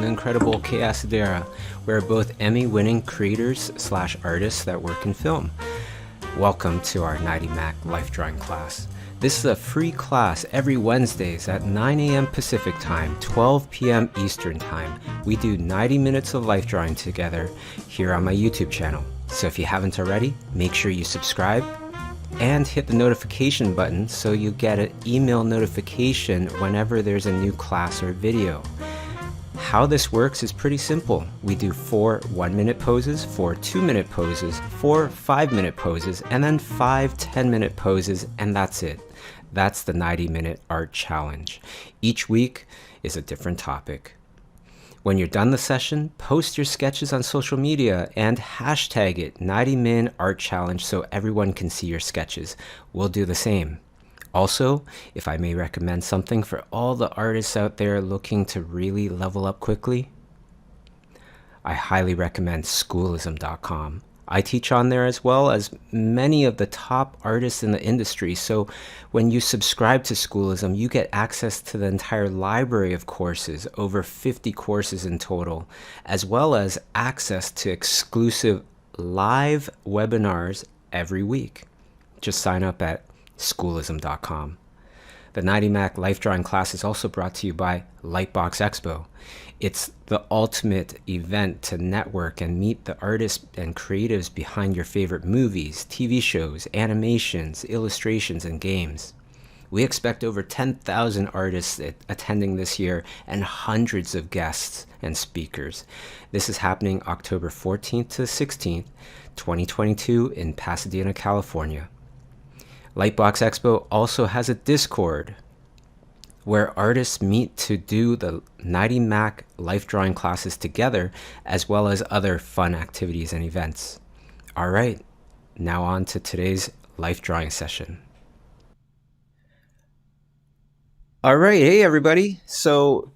the incredible Acedera. We're both Emmy-winning creators / artists that work in film. Welcome to our 90 Mac life drawing class. This is a free class every Wednesdays at 9 a.m. Pacific Time, 12 p.m. Eastern Time. We do 90 minutes of life drawing together here on my YouTube channel. So if you haven't already, make sure you subscribe and hit the notification button so you get an email notification whenever there's a new class or video. How this works is pretty simple. We do 4 1-minute poses, 4 2-minute poses, 4 5-minute poses, and then 5 10-minute poses, and that's it. That's the 90-minute art challenge. Each week is a different topic. When you're done the session, post your sketches on social media and hashtag it 90min art challenge so everyone can see your sketches. We'll do the same. Also, if I may recommend something for all the artists out there looking to really level up quickly, I highly recommend Schoolism.com. I teach on there as well as many of the top artists in the industry, so when you subscribe to Schoolism, you get access to the entire library of courses, over 50 courses in total, as well as access to exclusive live webinars every week. Just sign up at Schoolism.com. The 90 Mac life drawing class is also brought to you by Lightbox Expo. It's the ultimate event to network and meet the artists and creatives behind your favorite movies, TV shows, animations, illustrations, and games. We expect over 10,000 artists attending this year and hundreds of guests and speakers. This is happening October 14th to 16th, 2022 in Pasadena, California. Lightbox Expo also has a Discord where artists meet to do the 90 Mac life drawing classes together, as well as other fun activities and events. All right, now on to today's life drawing session. All right, hey everybody. So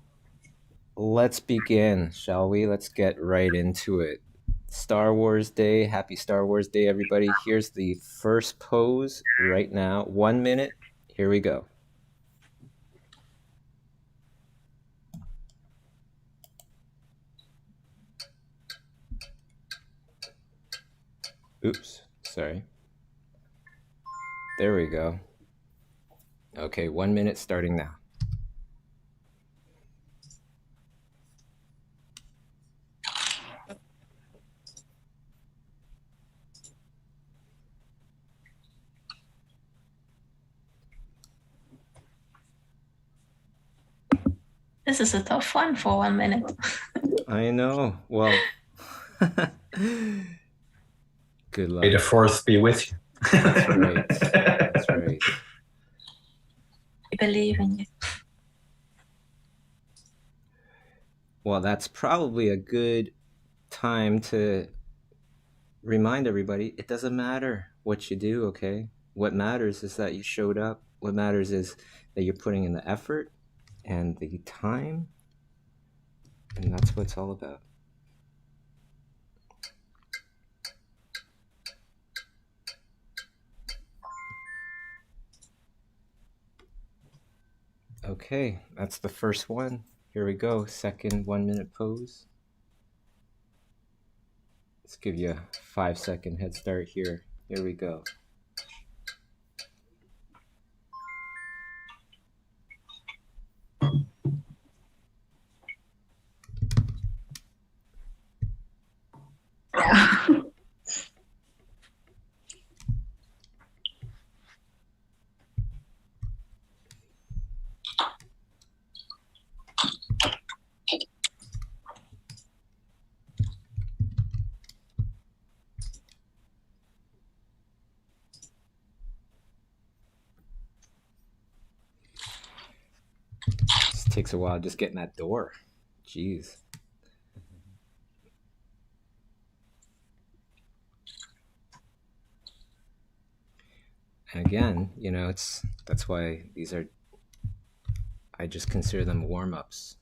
let's begin, shall we? Let's get right into it. Star Wars Day. Happy Star Wars Day, everybody. Here's the first pose right now. 1 minute. Here we go. Oops, sorry. There we go. Okay, 1 minute starting now. This is a tough one for 1 minute. I know. Well, good luck. May the fourth be with you. That's right. That's right. I believe in you. Well, that's probably a good time to remind everybody it doesn't matter what you do, okay? What matters is that you showed up. What matters is that you're putting in the effort and the time, and that's what it's all about. Okay, that's the first one. Here we go, second 1 minute pose. Let's give you a 5-second head start here. Here we go. This takes a while just getting that door. Jeez. And again, you know, that's why these are, I just consider them warm-ups.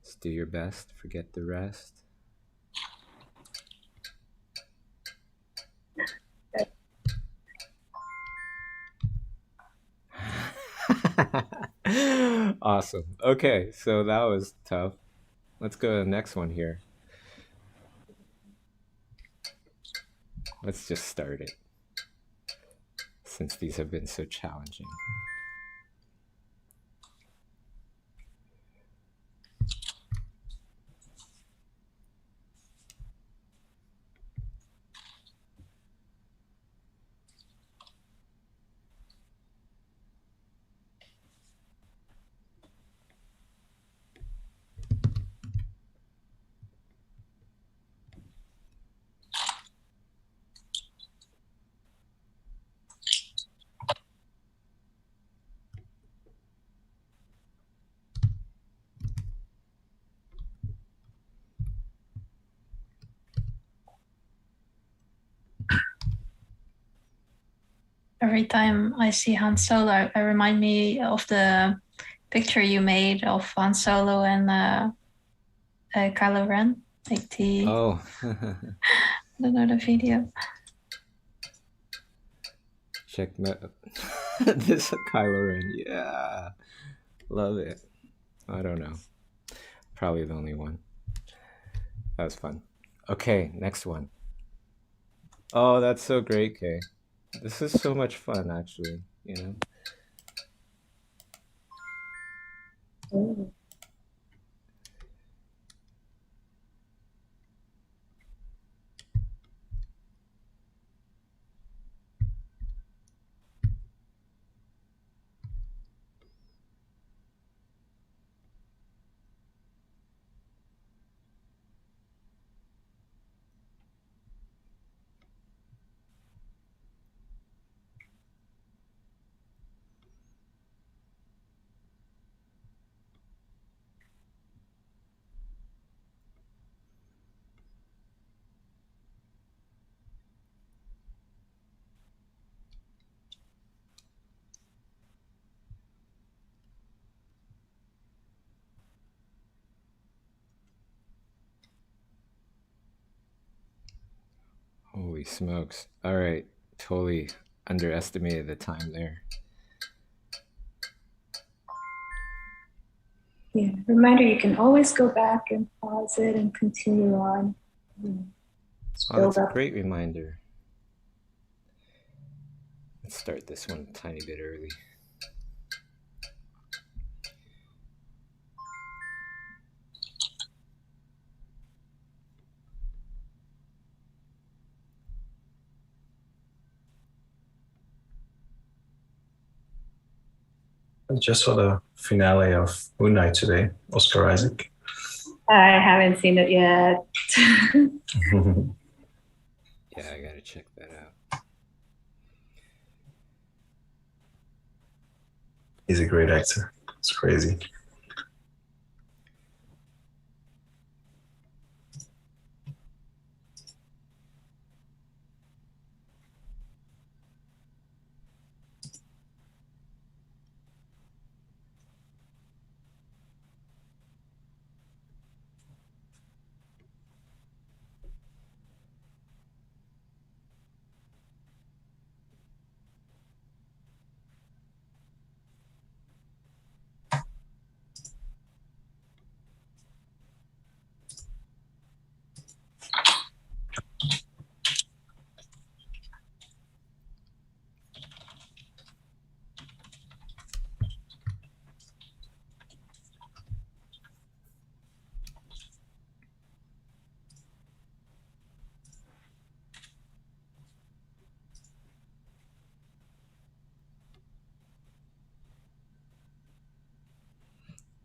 Just do your best, forget the rest. Awesome. Okay, so that was tough. Let's go to the next one here. Let's just start it, since these have been so challenging. Every time I see Han Solo, I remind me of the picture you made of Han Solo and Kylo Ren. Like the... Oh. I don't know the video. Check this Kylo Ren. Yeah. Love it. I don't know. Probably the only one. That was fun. Okay, next one. Oh, that's so great, Kay. This is so much fun, actually, you know? Oh. Holy smokes. All right, totally underestimated the time there. Yeah, reminder, you can always go back and pause it and continue on. Oh, that's a great reminder. Let's start this one a tiny bit early. I just saw the finale of Moon Knight today, Oscar Isaac. I haven't seen it yet. Yeah, I gotta check that out. He's a great actor. It's crazy.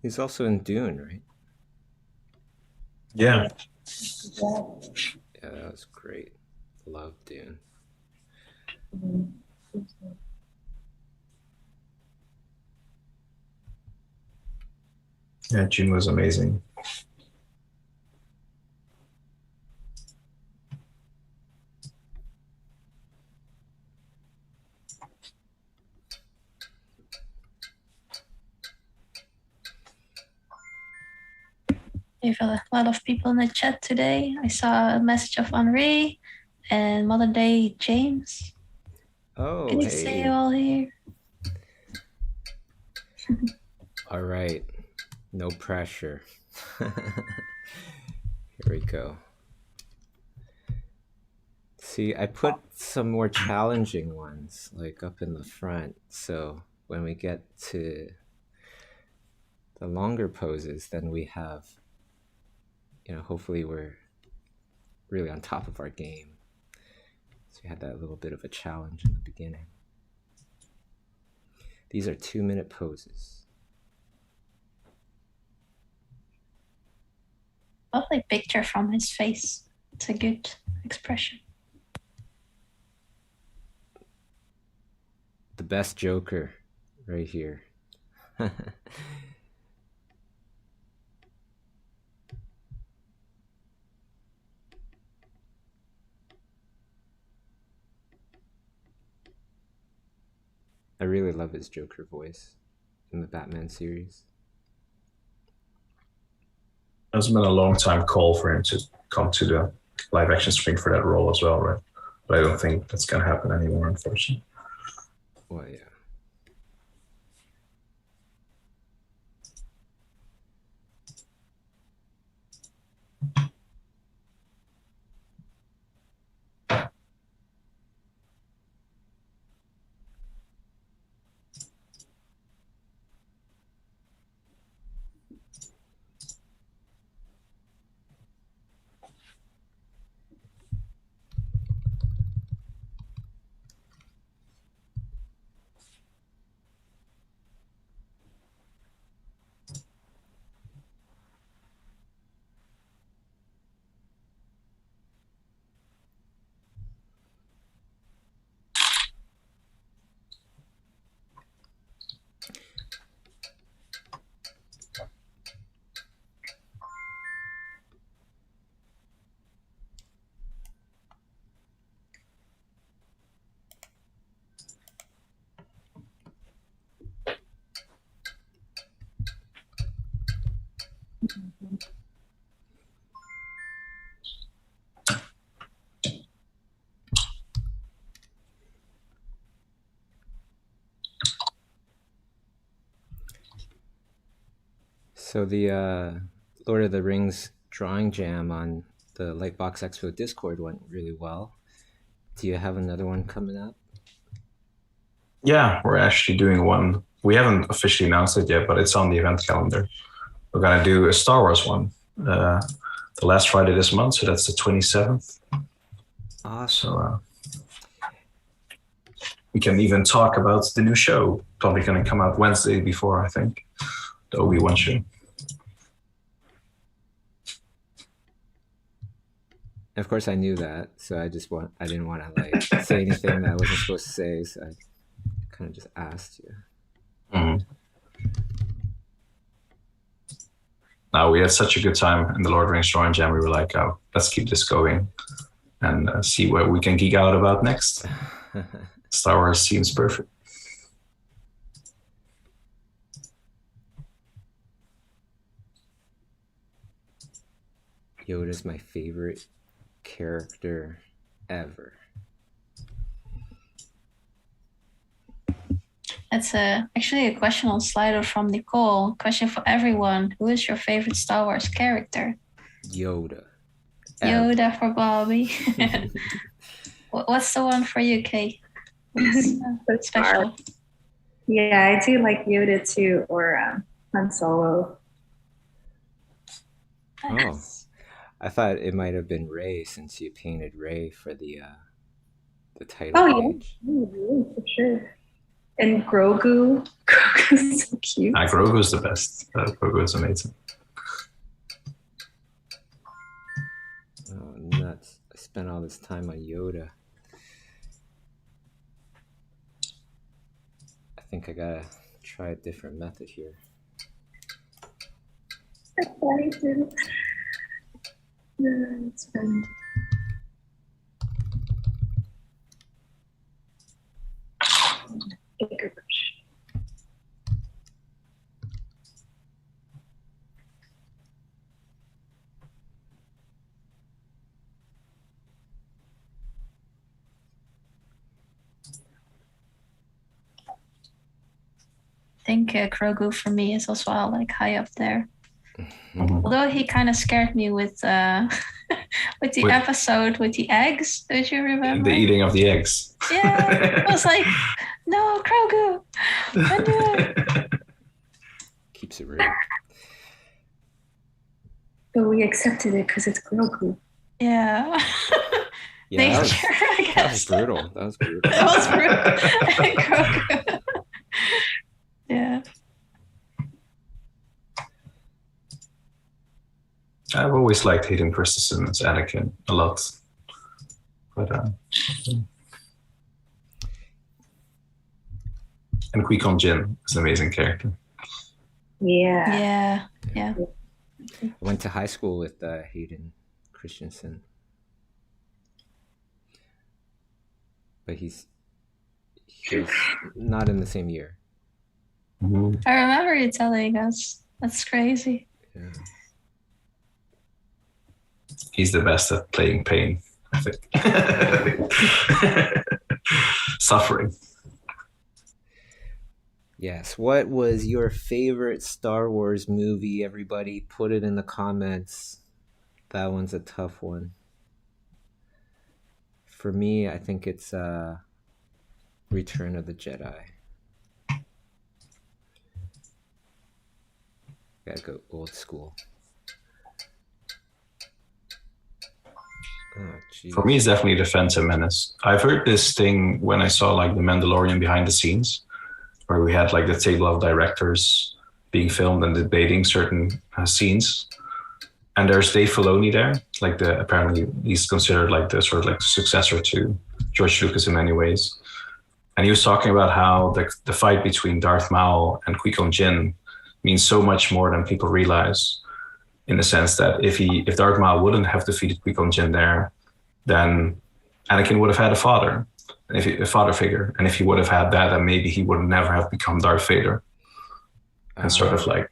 He's also in Dune, right? Yeah. Yeah, that was great. Love Dune. Yeah, June was amazing. We have a lot of people in the chat today. I saw a message of Henri and Modern Day James. Oh, Can you hey. see you all here? All right, no pressure. Here we go. See, I put some more challenging ones like up in the front, so when we get to the longer poses, then we have, you know, hopefully we're really on top of our game. So we had that little bit of a challenge in the beginning. These are 2-minute poses. Lovely picture from his face. It's a good expression. The best Joker right here. I really love his Joker voice in the Batman series. It's been a long time call for him to come to the live action screen for that role as well, right? But I don't think that's going to happen anymore, unfortunately. Well, yeah. So the Lord of the Rings drawing jam on the Lightbox Expo Discord went really well. Do you have another one coming up? Yeah, we're actually doing one. We haven't officially announced it yet, but it's on the event calendar. We're going to do a Star Wars one the last Friday this month, so that's the 27th. Awesome. So we can even talk about the new show. Probably going to come out Wednesday before, I think, the Obi-Wan show. Of course, I knew that, so I didn't want to like say anything that I wasn't supposed to say, so I kind of just asked you. Mm-hmm. Now, we had such a good time in the Lord of the Rings Drawing Jam. We were like, oh, let's keep this going and see what we can geek out about next. Star Wars seems perfect. Yoda's my favorite character ever. That's actually a question on Slido from Nicole. Question for everyone. Who is your favorite Star Wars character? Yoda. Yoda for Bobby. What's the one for you, Kay? What's special? Yeah, I do like Yoda too, or Han Solo. Oh, I thought it might have been Rey since you painted Rey for the title page. Yeah, for sure. And Grogu. Grogu's so cute. Grogu's the best. Grogu is amazing. Oh, nuts. I spent all this time on Yoda. I think I gotta try a different method here. It's fun. Bigger brush. think Grogu for me is as well like high up there. Mhm. Although he kind of scared me with with the episode with the eggs. Don't you remember? The eating of the eggs. Yeah, I was like, no, Grogu, don't do it. Keeps it real. But we accepted it because it's Grogu. Yeah. Yeah, Nature, I that was guess. brutal. That was brutal. That was brutal. Grogu. Yeah. I've always liked Hayden Christensen as Anakin a lot. But and Qui-Gon Jinn is an amazing character. Yeah. Yeah. I went to high school with Hayden Christensen. But he's not in the same year. Mhm. I remember you telling us. That's crazy. Yeah. He's the best at playing pain, I think. Suffering. Yes. What was your favorite Star Wars movie? Everybody put it in the comments. That one's a tough one. For me, I think it's Return of the Jedi. Gotta go old school. Oh, geez. For me, it's definitely The Phantom Menace. I've heard this thing when I saw like The Mandalorian behind the scenes, where we had like the table of directors being filmed and debating certain scenes. And there's Dave Filoni there, like apparently he's considered like the sort of like successor to George Lucas in many ways. And he was talking about how the fight between Darth Maul and Qui-Gon Jinn means so much more than people realize, in the sense that if Darth Maul wouldn't have defeated Qui-Gon Jinn there, then Anakin would have had a father, a father figure. And if he would have had that, then maybe he would never have become Darth Vader. And sort of like,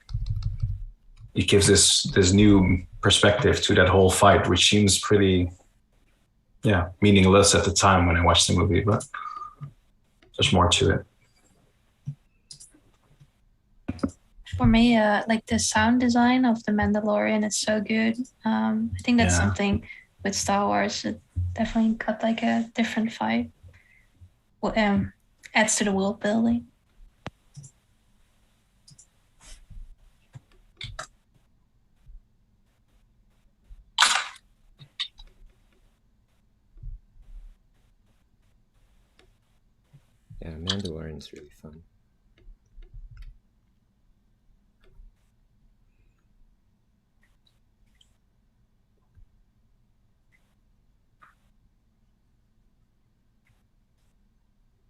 it gives this new perspective to that whole fight, which seems pretty, meaningless at the time when I watched the movie, but there's more to it. For me, like the sound design of The Mandalorian is so good. I think that's something with Star Wars. It definitely got like a different vibe. Adds to the world building. Yeah, Mandalorian's really fun.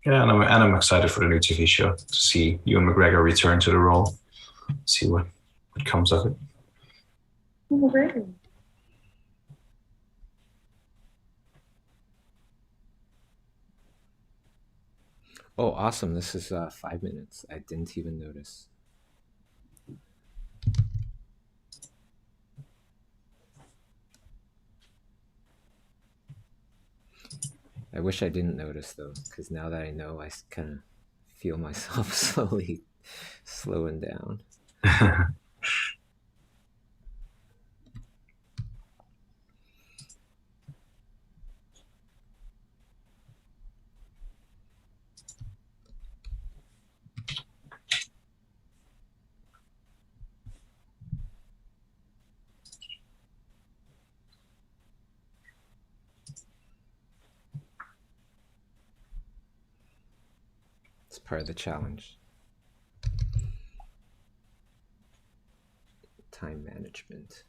Yeah, and I'm excited for the new TV show to see Ewan McGregor return to the role, see what comes of it. Oh, really? Oh, awesome. This is 5 minutes. I didn't even notice. I wish I didn't notice, though, because now that I know, I kind of feel myself slowly slowing down. It's part of the challenge. Time management.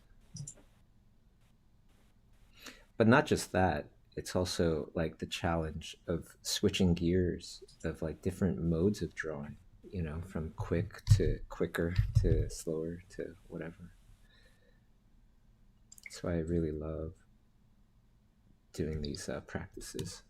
But not just that, it's also like the challenge of switching gears of like different modes of drawing, you know, from quick to quicker to slower to whatever. That's why I really love doing these practices.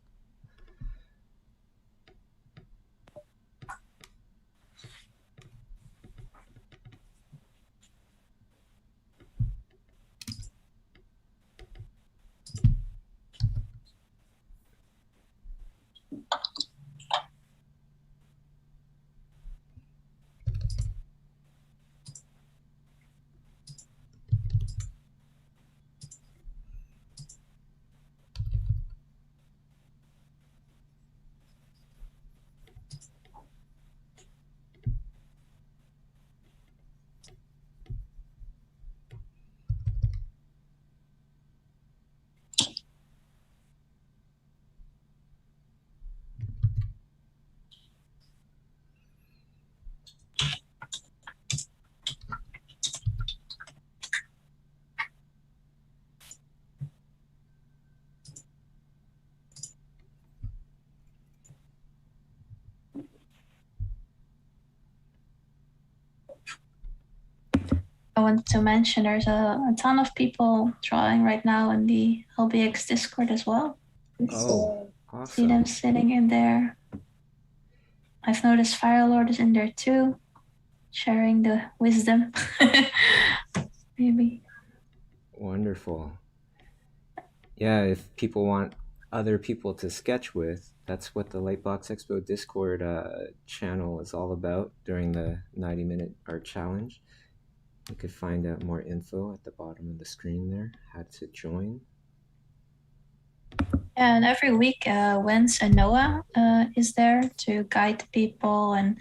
want to mention there's a ton of people drawing right now in the LBX Discord as well. Oh, See them awesome. sitting in there. I've noticed Fire Lord is in there too, sharing the wisdom. Maybe. Wonderful. Yeah, if people want other people to sketch with, that's what the Lightbox Expo Discord channel is all about during the 90-minute art challenge. You could find out more info at the bottom of the screen there, how to join. Yeah, and every week, Wens and Noah is there to guide people. And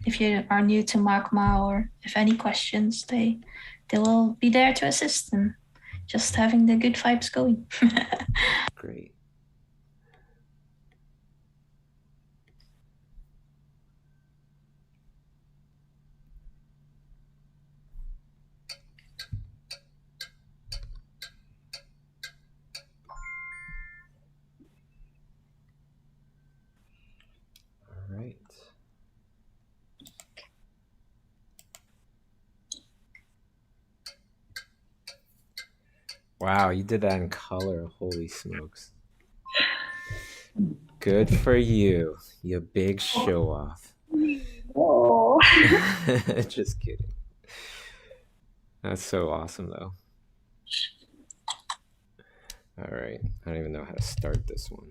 if you are new to Magma or if any questions, they will be there to assist and just having the good vibes going. Great. All right. Wow, you did that in color. Holy smokes. Good for you, you big show off. Whoa. Just kidding. That's so awesome, though. All right. I don't even know how to start this one.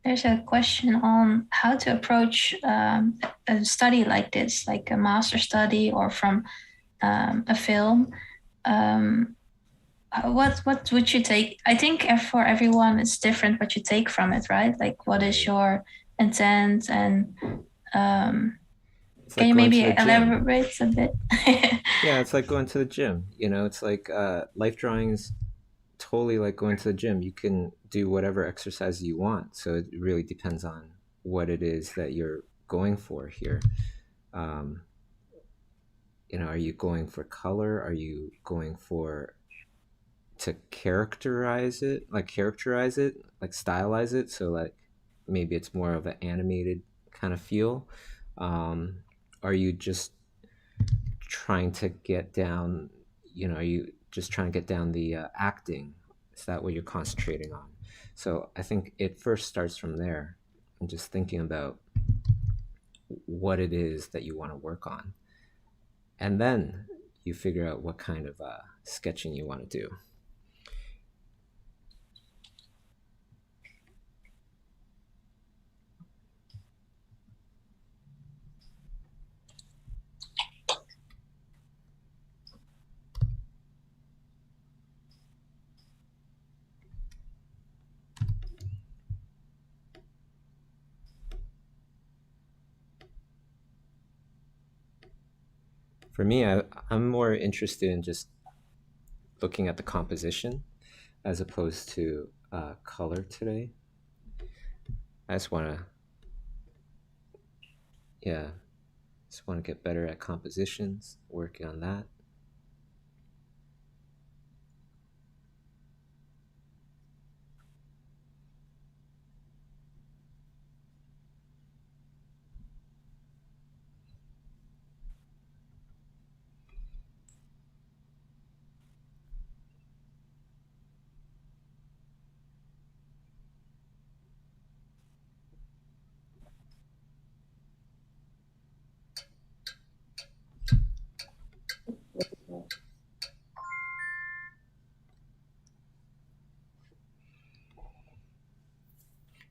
There's a question on how to approach a study like this, like a master study or from a film. What would you take? I think for everyone it's different what you take from it, right? Like what is your intent, and can like you maybe going to the gym. elaborate a bit? Yeah, it's like going to the gym. You know, it's like life drawing is totally like going to the gym. You can do whatever exercise you want. So it really depends on what it is that you're going for here. You know, are you going for color? Are you going for to characterize it, like stylize it? So like maybe it's more of an animated kind of feel. Are you just trying to get down, you know, are you just trying to get down the acting? Is that what you're concentrating on? So I think it first starts from there. and just thinking about what it is that you want to work on. And then you figure out what kind of sketching you want to do. For me, I'm more interested in just looking at the composition as opposed to color today. I just want to, get better at compositions, working on that.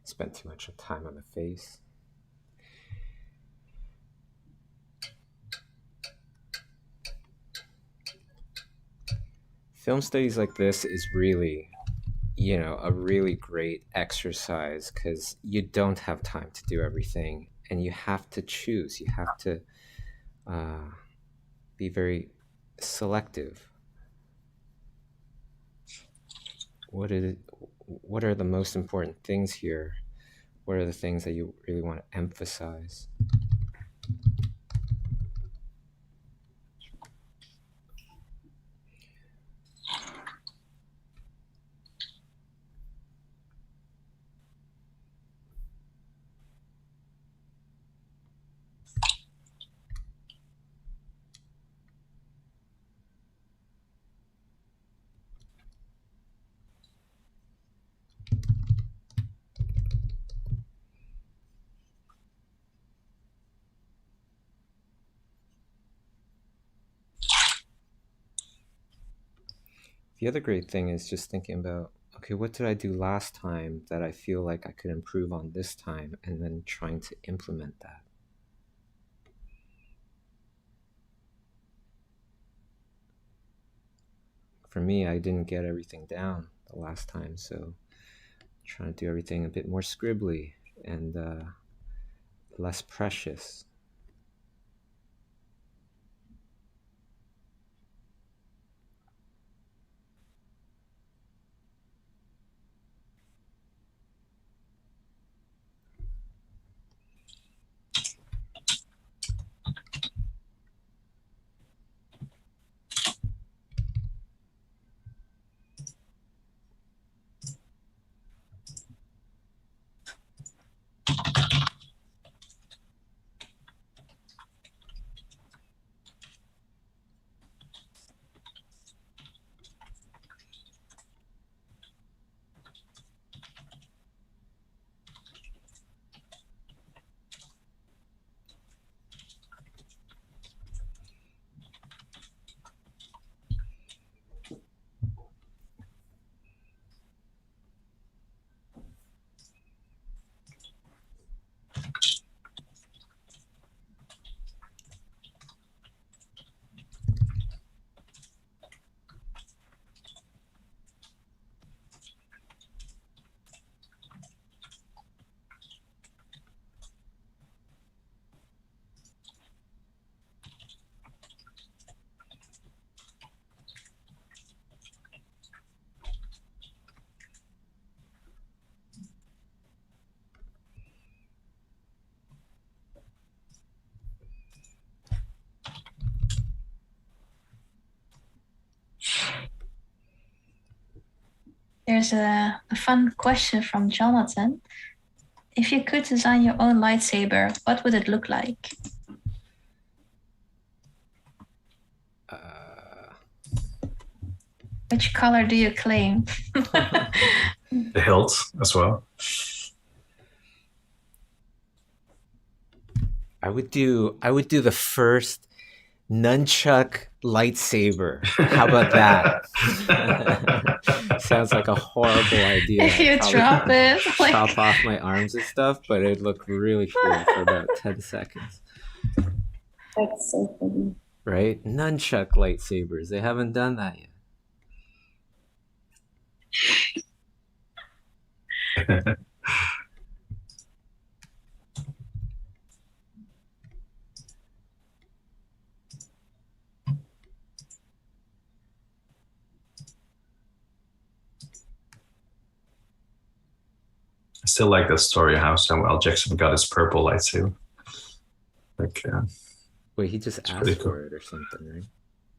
Spent too much time on the face. Film studies like this is really, a really great exercise because you don't have time to do everything and you have to choose. You have to be very selective. What are the most important things here? What are the things that you really want to emphasize? The other great thing is just thinking about, okay, what did I do last time that I feel like I could improve on this time, and then trying to implement that. For me, I didn't get everything down the last time, so I'm trying to do everything a bit more scribbly and less precious. There's a fun question from Jonathan. If you could design your own lightsaber, what would it look like? Which color do you claim? The hilt as well. I would do the first nunchuck lightsaber. How about that? Sounds like a horrible idea. If you I'd probably drop it, like chop off my arms and stuff, but it'd look really cool for about 10 seconds. That's so funny. Right? Nunchuck lightsabers. They haven't done that yet. I still like that story how Samuel Jackson got his purple lightsaber. Like, Wait, he just asked pretty for cool. it or something, right?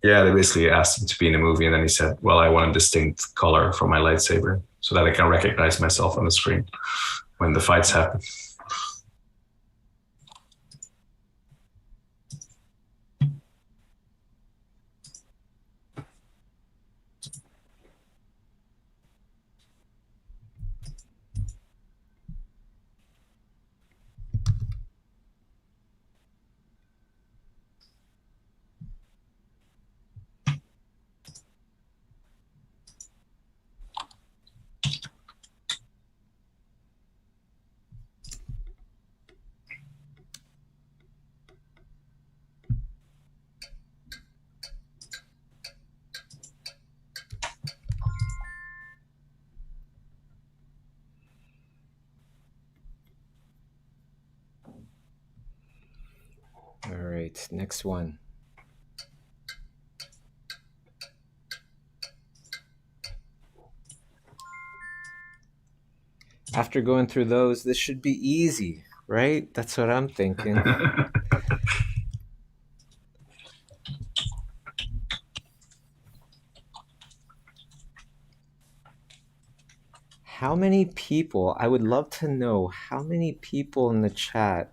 yeah, they basically asked him to be in a movie, and then he said, "Well, I want a distinct color for my lightsaber so that I can recognize myself on the screen when the fights happen." All right, next one. After going through those, this should be easy, right? That's what I'm thinking. How many people, I would love to know how many people in the chat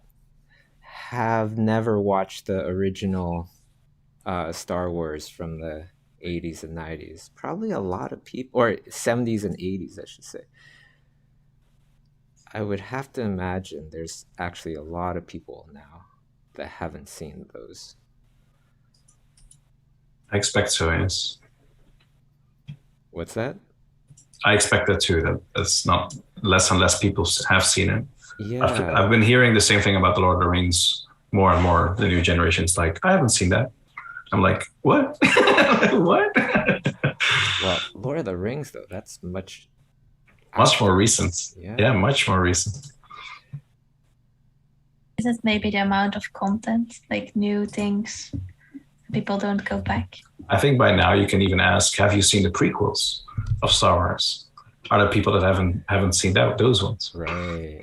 have never watched the original Star Wars from the 80s and 90s. Probably a lot of people, or 70s and 80s, I should say. I would have to imagine there's actually a lot of people now that haven't seen those. I expect so, yes. What's that? I expect that too. That's not less and less people have seen it. Yeah. I've been hearing the same thing about the Lord of the Rings more and more. The new generation's like, I haven't seen that. I'm like, what? What? Well, Lord of the Rings, though, that's much more recent. Yeah. Yeah, much more recent. is it maybe the amount of content, like new things? People don't go back. I think by now you can even ask, have you seen the prequels of Star Wars? Are there people that haven't seen those ones? right.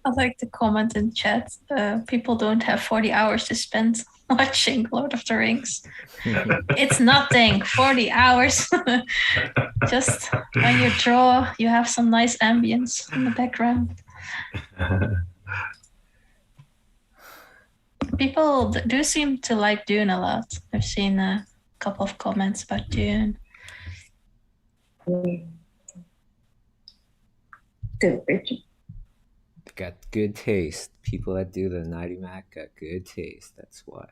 I like the comment in chat. People don't have 40 hours to spend watching Lord of the Rings. It's nothing. 40 hours. Just when you draw, you have some nice ambience in the background. People do seem to like Dune a lot. I've seen a couple of comments about Dune. The original. Got good taste. People that do the 90 Mac got good taste. That's why.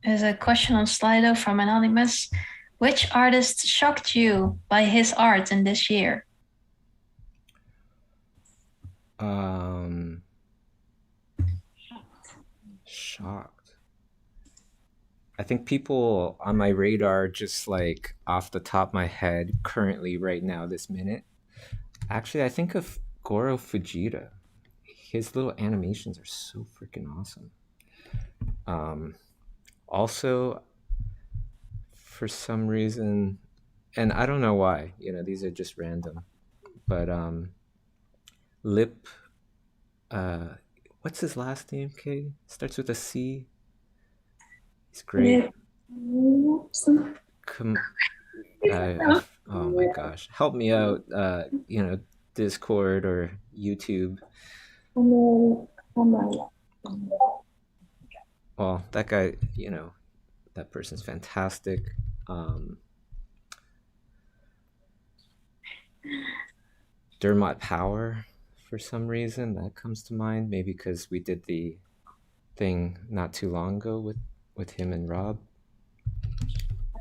There's a question on Slido from Anonymous. Which artist shocked you by his art in this year? Shocked. I think people on my radar, just like off the top of my head, currently right now, this minute. Actually, I think of Goro Fujita. His little animations are so freaking awesome. Also, for some reason, and I don't know why, these are just random, but Lip, what's his last name, Kay? Starts with a C. He's great. Oh my gosh, help me out, Discord or YouTube. Well, that guy, that person's fantastic. Dermot Power, for some reason, that comes to mind. Maybe because we did the thing not too long ago with him and Rob.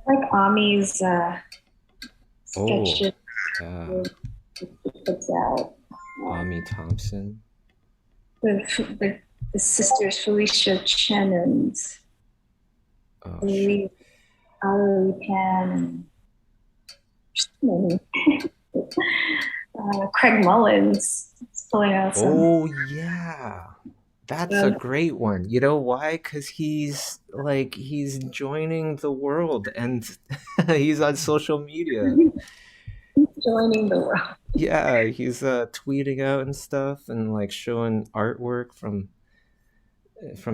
I like Ami's sketches. Puts out. Ami Thompson. The sisters Felicia Chen and Airi Pan and Craig Mullins is pulling out some. Oh yeah, that's a great one. You know why? Because he's joining the world, and he's on social media. Joining the world. Yeah, he's tweeting out and stuff, and like showing artwork from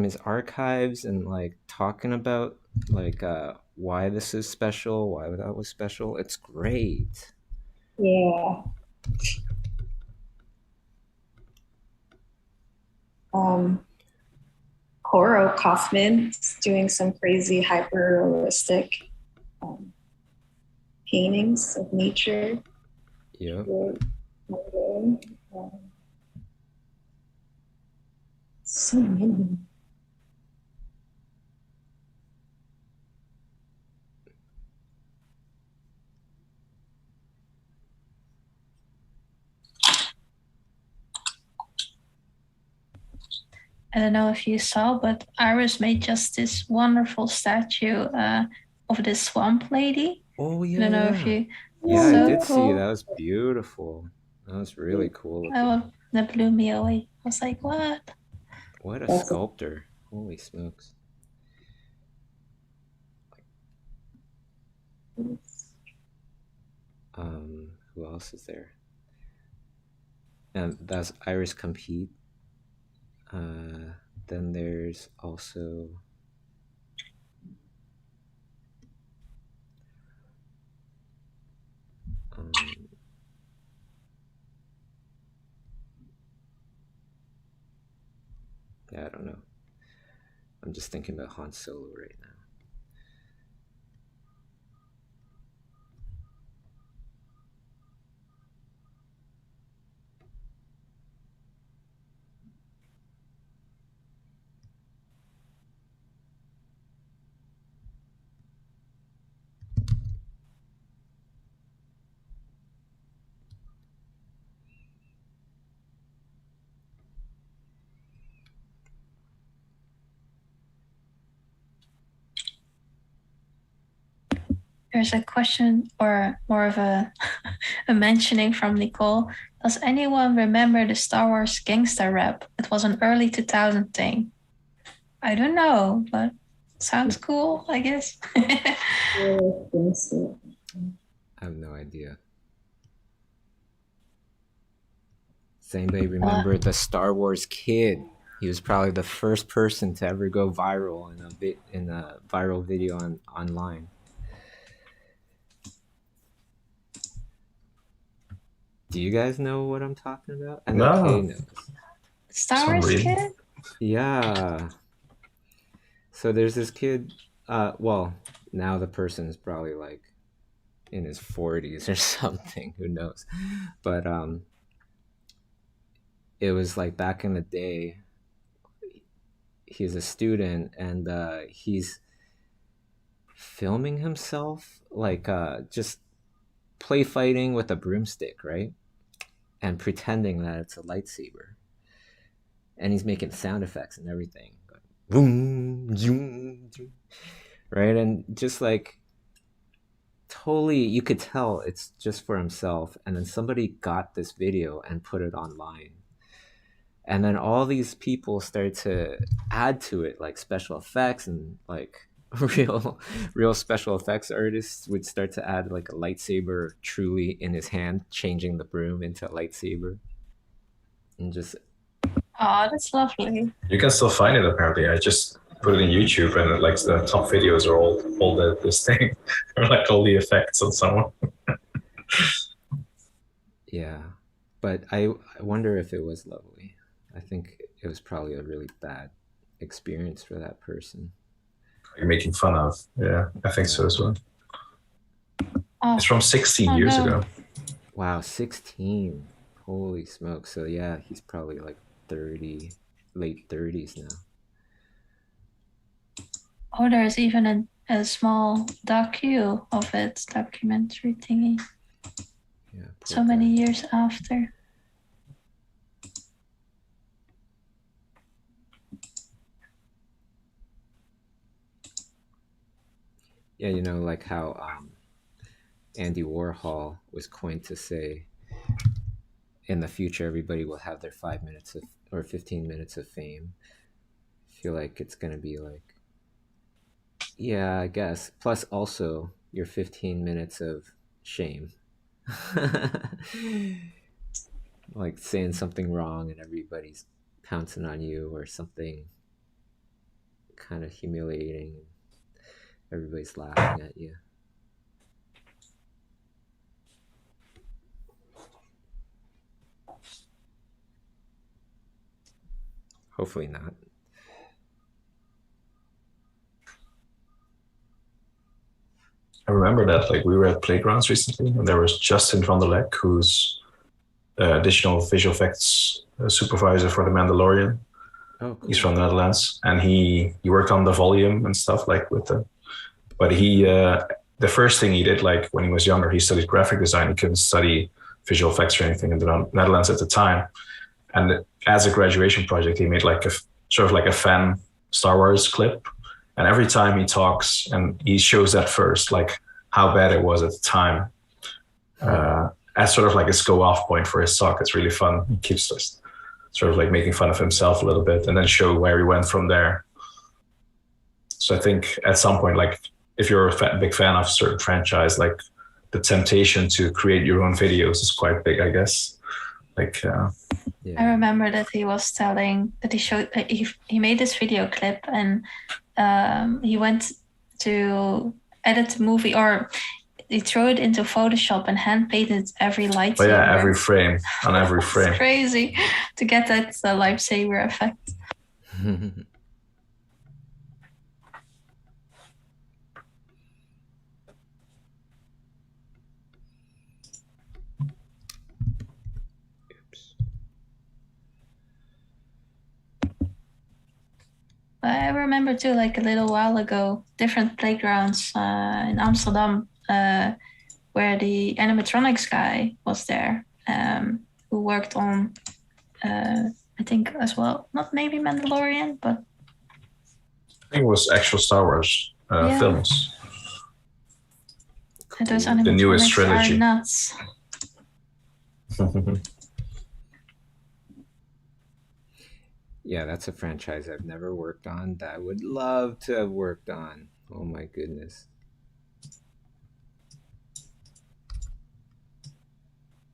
his archives, and like talking about like why this is special, why that was special. It's great. Yeah. Koro Kaufman's doing some crazy hyper-realistic paintings of nature. Yeah. So many. I don't know if you saw, but Iris made just this wonderful statue of this swamp lady. Oh yeah. I don't know if you. Yeah, so I did cool. see. That was beautiful. That was really cool. That blew me away. I was like, what? What a sculptor. Holy smokes. Who else is there? And that's Iris Compiet. Then there's also I don't know. I'm just thinking about Han Solo right now. There's a question, or more of a mentioning from Nicole. Does anyone remember the Star Wars gangster rap? It was an early 2000 thing. I don't know, but sounds cool, I guess. I have no idea. Does anybody remember the Star Wars Kid? He was probably the first person to ever go viral in a viral video online. Do you guys know what I'm talking about? I know Kay knows. Star Wars Kid? Yeah. So there's this kid, well, now the person's probably like in his 40s or something, who knows. But it was like back in the day, he's a student, and he's filming himself, like just play fighting with a broomstick, right? And pretending that it's a lightsaber. And he's making sound effects and everything. Boom, zoom, zoom, right? And just like totally, you could tell it's just for himself. And then somebody got this video and put it online. And then all these people started to add to it, like special effects, and like real special effects artists would start to add like a lightsaber truly in his hand, changing the broom into a lightsaber. And just Oh, that's lovely. You can still find it apparently. I just put it in YouTube, and like the top videos are all this thing, or like all the effects on someone. yeah, but I wonder if it was lovely. I think it was probably a really bad experience for that person. You're making fun of. Yeah, I think so as well. Oh, It's from 16 years ago. Wow, 16. Holy smoke. So yeah, he's probably like 30, late 30s now. Oh, there's even a small docu of it, documentary thingy. Yeah, So many years after. Yeah, you know, like how Andy Warhol was coined to say, in the future, everybody will have their 5 minutes of or 15 minutes of fame. I feel like it's gonna be like, yeah, I guess. Plus, also your 15 minutes of shame, like saying something wrong and everybody's pouncing on you, or something kind of humiliating. Everybody's laughing at you. Hopefully not. I remember that like we were at Playgrounds recently, and there was Justin van der Lek, who's additional visual effects supervisor for The Mandalorian. Oh, cool. He's from the Netherlands, and he worked on the volume and stuff like with the. But he the first thing he did, like when he was younger, he studied graphic design. He couldn't study visual effects or anything in the Netherlands at the time. And as a graduation project, he made like a sort of like a fan Star Wars clip. And every time he talks, and he shows that first, like how bad it was at the time, as sort of like his go off point for his talk. It's really fun. He keeps just sort of like making fun of himself a little bit, and then show where he went from there. So I think at some point, like if you're a big fan of a certain franchise, like the temptation to create your own videos is quite big, I guess. Like, Yeah. I remember that he was telling that he made this video clip, and he went to edit the movie, or he threw it into Photoshop and hand painted every lightsaber. Oh yeah, every frame on every frame. It's crazy to get that lightsaber effect. I remember too, like a little while ago, different playgrounds in Amsterdam, where the animatronics guy was there, who worked on, I think as well, not maybe Mandalorian, but I think it was actual Star Wars films. Those The newest animatronics trilogy. are nuts. Yeah, that's a franchise I've never worked on that I would love to have worked on. Oh my goodness.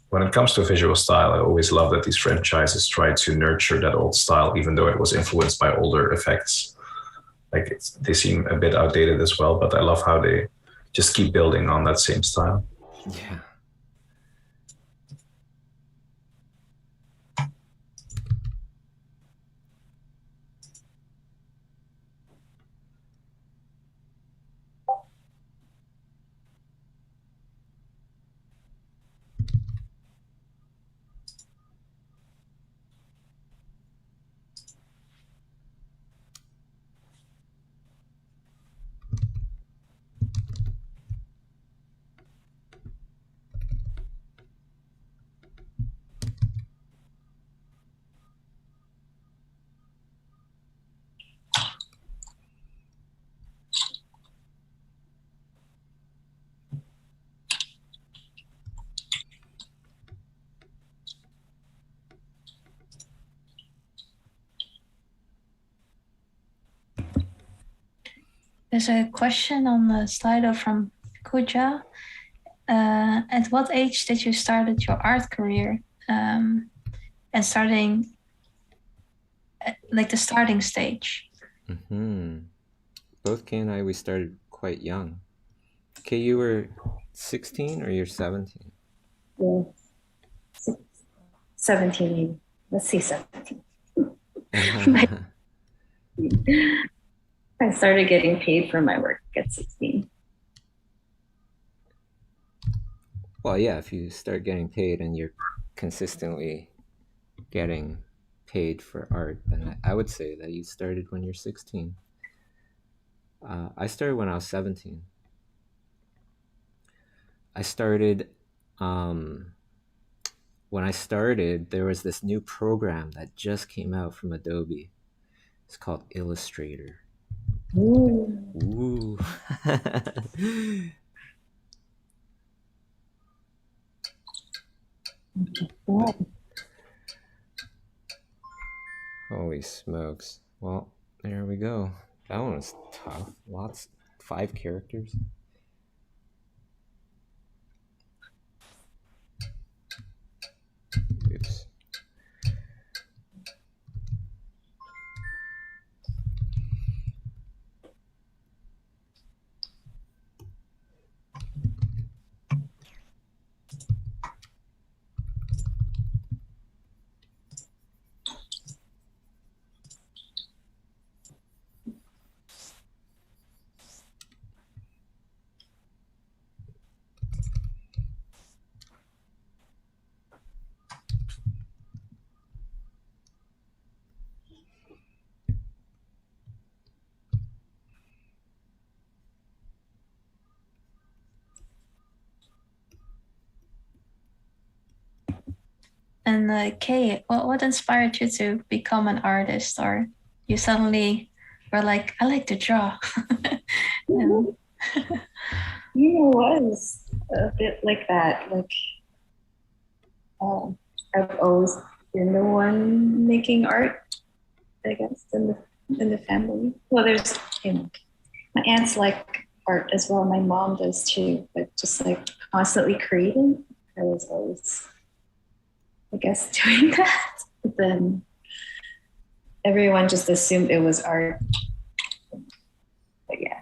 When it comes to visual style, I always love that these franchises try to nurture that old style, even though it was influenced by older effects. Like they seem a bit outdated as well, but I love how they just keep building on that same style. Yeah. There's a question on the Slido from Kuja. At what age did you start your art career? And starting, like the starting stage. Both Kay and I, we started quite young. Kay, you were 16 or you're 17? Yeah. 17. Let's see, 17. I started getting paid for my work at 16. Well, yeah, if you start getting paid and you're consistently getting paid for art, then I would say that you started when you're 16. I started when I was 17. I started, when I started, there was this new program that just came out from Adobe. It's called Illustrator. Ooh. Holy smokes. Well, there we go. That one was tough. 5 characters. Oops. And Kay, what inspired you to become an artist, or you suddenly were like, I like to draw? You know what? It was a bit like that. Like, I've always been the one making art, I guess, in the family. Well, there's, my aunts like art as well. My mom does too, but just like constantly creating. I was always, I guess, doing that. But then everyone just assumed it was art. But yeah.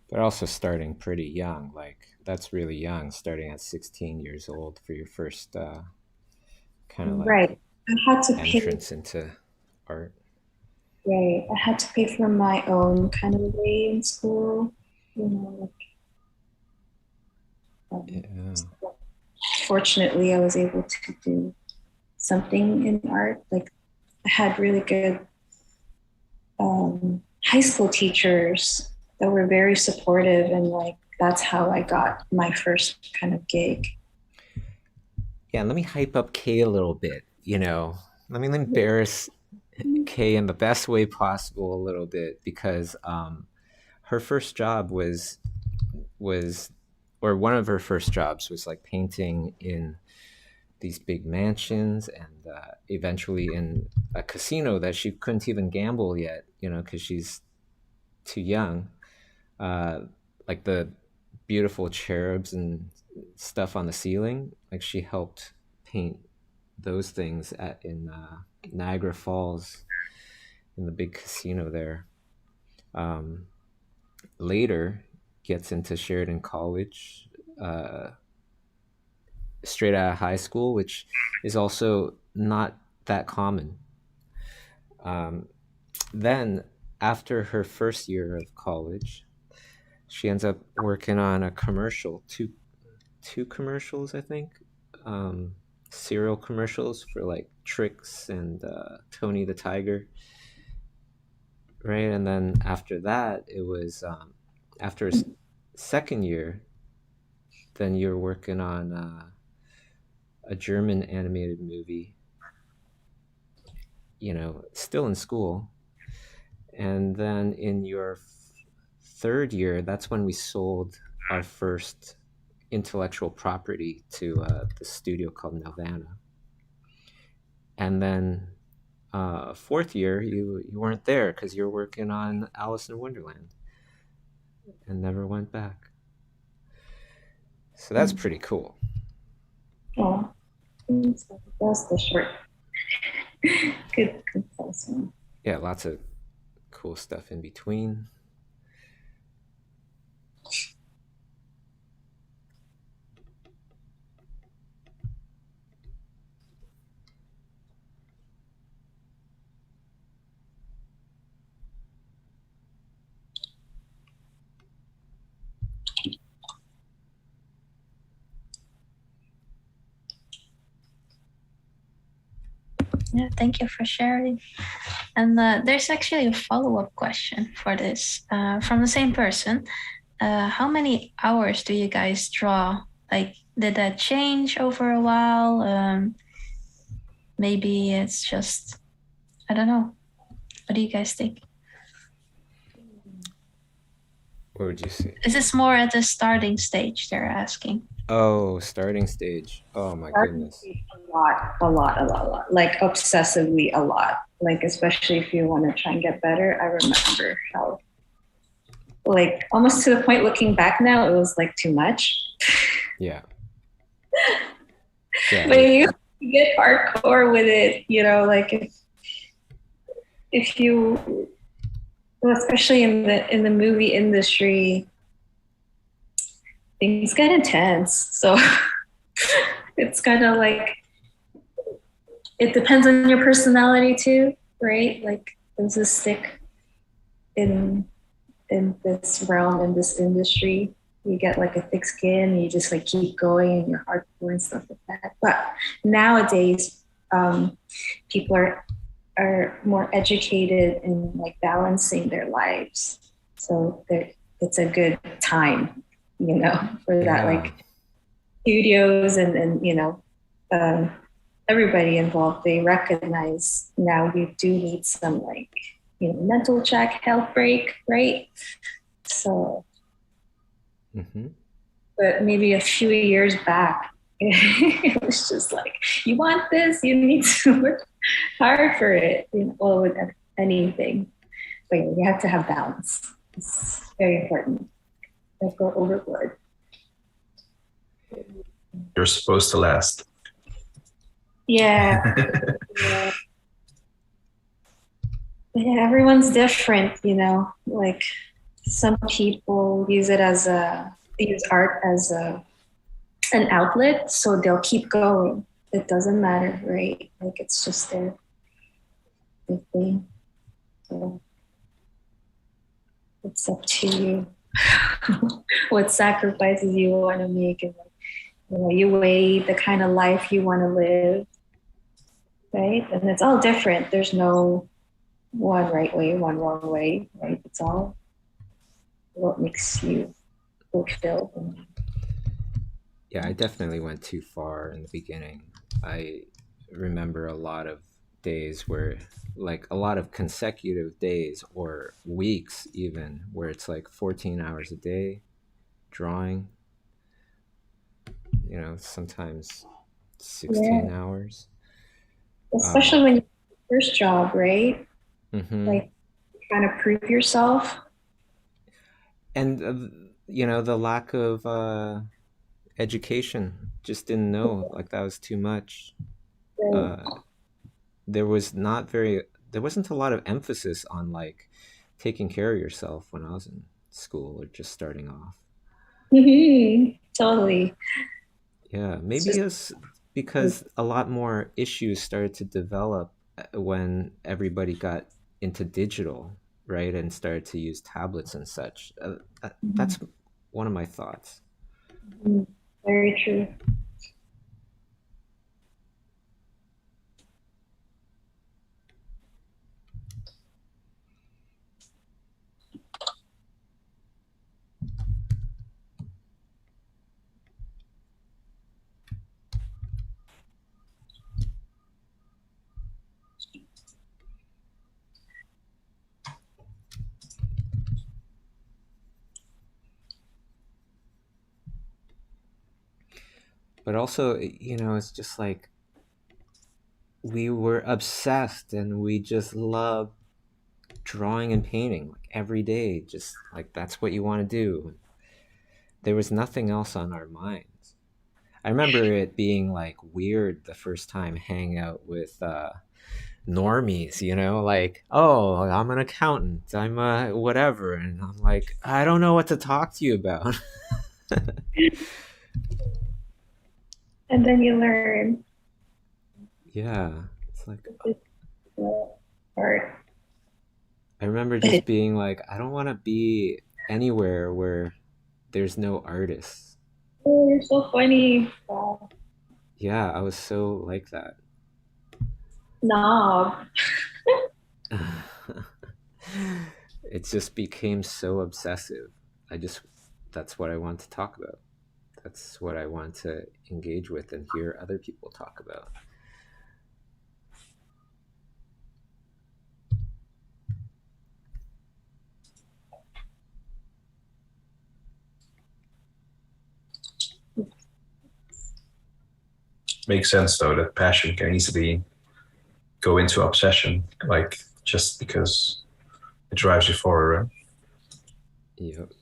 But also starting pretty young. Like, that's really young, starting at 16 years old for your first kind of like right. I had to entrance into art. Right. I had to pay for my own kind of way in school. Fortunately, I was able to do something in art. Like, I had really good high school teachers that were very supportive, and like that's how I got my first kind of gig. Yeah, let me hype up Kay a little bit. Let me embarrass Kay in the best way possible a little bit, because her first job was one of her first jobs was like painting in these big mansions, and eventually in a casino that she couldn't even gamble yet, because she's too young. Like the beautiful cherubs and stuff on the ceiling, like she helped paint those things in Niagara Falls, in the big casino there. Later gets into Sheridan College, straight out of high school, which is also not that common. Then after her first year of college, she ends up working on a commercial, two commercials, I think, cereal commercials for like Trix and Tony the Tiger, right? And then after that, it was after his second year, then you're working on a German animated movie, still in school. And then in your third year, that's when we sold our first intellectual property to the studio called Nelvana. And then fourth year, you weren't there because you were working on Alice in Wonderland and never went back. So that's pretty cool. Oh, that's the short. Good comparison. Yeah, lots of cool stuff in between. Yeah, thank you for sharing. And there's actually a follow-up question for this from the same person. How many hours do you guys draw? Like, did that change over a while? Maybe it's just, I don't know. What do you guys think? What would you say? Is this more at the starting stage they're asking? Oh, starting stage. Oh my goodness. A lot. Like obsessively a lot. Like especially if you want to try and get better. I remember how, like almost to the point looking back now, it was like too much. Yeah. Yeah. But you get hardcore with it, you know, like if you, especially in the movie industry, things get intense. So it's kind of like, it depends on your personality too, right? Like does this stick in this realm, in this industry? You get like a thick skin and you just like keep going and you're hardcore and stuff like that. But nowadays, people are more educated in like balancing their lives. So it's a good time, you know, for that, like studios and you know, everybody involved, they recognize now we do need some like, you know, mental check, health break, right? So, but maybe a few years back, it was just like, you want this, you need to work hard for it, you know, well, with anything. But you have to have balance. It's very important. Don't go overboard. You're supposed to last. Yeah. Yeah. Yeah, everyone's different, you know, like some people use art as an outlet, so they'll keep going. It doesn't matter, right? Like it's just their thing. So it's up to you what sacrifices you want to make, and you know, you weigh the kind of life you want to live, right? And it's all different. There's no one right way, one wrong way, right? It's all what makes you fulfilled. Yeah, I definitely went too far in the beginning. I remember a lot of days where, like, a lot of consecutive days or weeks even, where it's like 14 hours a day drawing, you know, sometimes 16 hours. Especially when you have your first job, right? Like trying to prove yourself. And, you know, the lack of education, just didn't know, like that was too much. There wasn't a lot of emphasis on like taking care of yourself when I was in school or just starting off. Totally. Yeah, maybe it's because a lot more issues started to develop when everybody got into digital, right, and started to use tablets and such. That's one of my thoughts. Very true. But also, you know, it's just like we were obsessed and we just loved drawing and painting like every day, just like that's what you want to do. There was nothing else on our minds. I remember it being like weird the first time hanging out with normies, you know, like, oh, I'm an accountant, I'm a whatever, and I'm like, I don't know what to talk to you about. And then you learn. Yeah, it's like Art. I remember just being like, I don't want to be anywhere where there's no artists. Oh, you're so funny. Wow. Yeah, I was so like that. No. It just became so obsessive. That's what I want to talk about. That's what I want to engage with and hear other people talk about. Makes sense though that passion can easily go into obsession, like just because it drives you forward, right? Yep.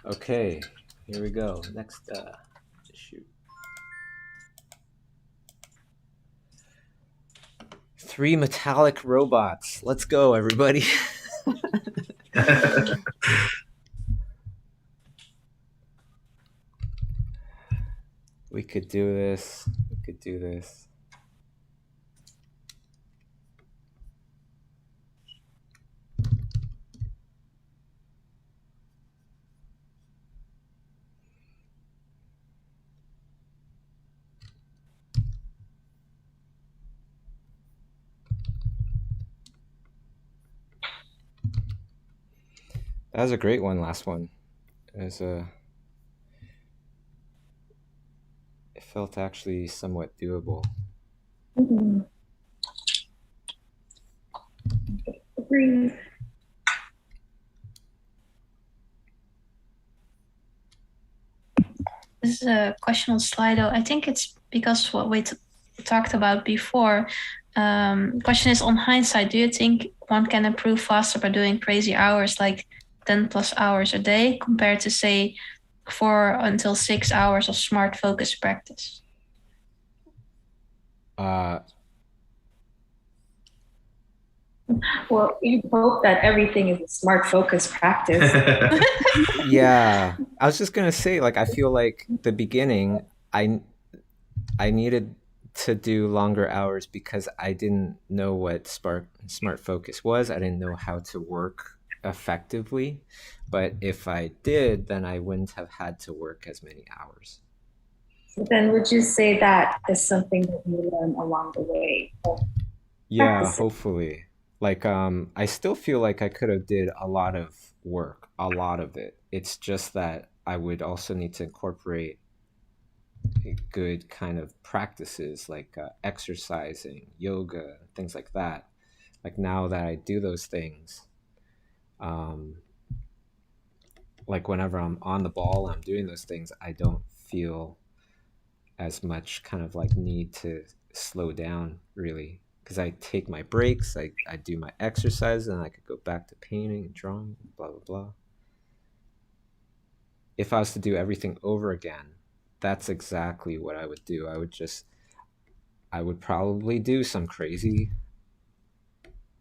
Okay, here we go. Next, shoot. 3 metallic robots. Let's go, everybody. We could do this. We could do this. That was a great one, last one. It felt actually somewhat doable. Mm-hmm. Agree. This is a question on Slido. I think it's because what we talked about before. Question is, on hindsight, do you think one can improve faster by doing crazy hours, like 10 plus hours a day, compared to, say, 4 until 6 hours of smart focus practice? Well, you hope that everything is a smart focus practice. Yeah, I was just gonna say, like, I feel like the beginning, I needed to do longer hours because I didn't know what smart focus was. I didn't know how to work effectively, but if I did, then I wouldn't have had to work as many hours. Then would you say that is something that you learn along the way? Yeah, Practicing. hopefully. Like, I still feel like I could have did a lot of work, a lot of it. It's just that I would also need to incorporate good kind of practices like exercising, yoga, things like that. Like now that I do those things, like whenever I'm on the ball and I'm doing those things, I don't feel as much kind of like need to slow down really, because I take my breaks, I do my exercise, and I could go back to painting and drawing, blah blah blah. If I was to do everything over again, that's exactly what I would do. I would probably do some crazy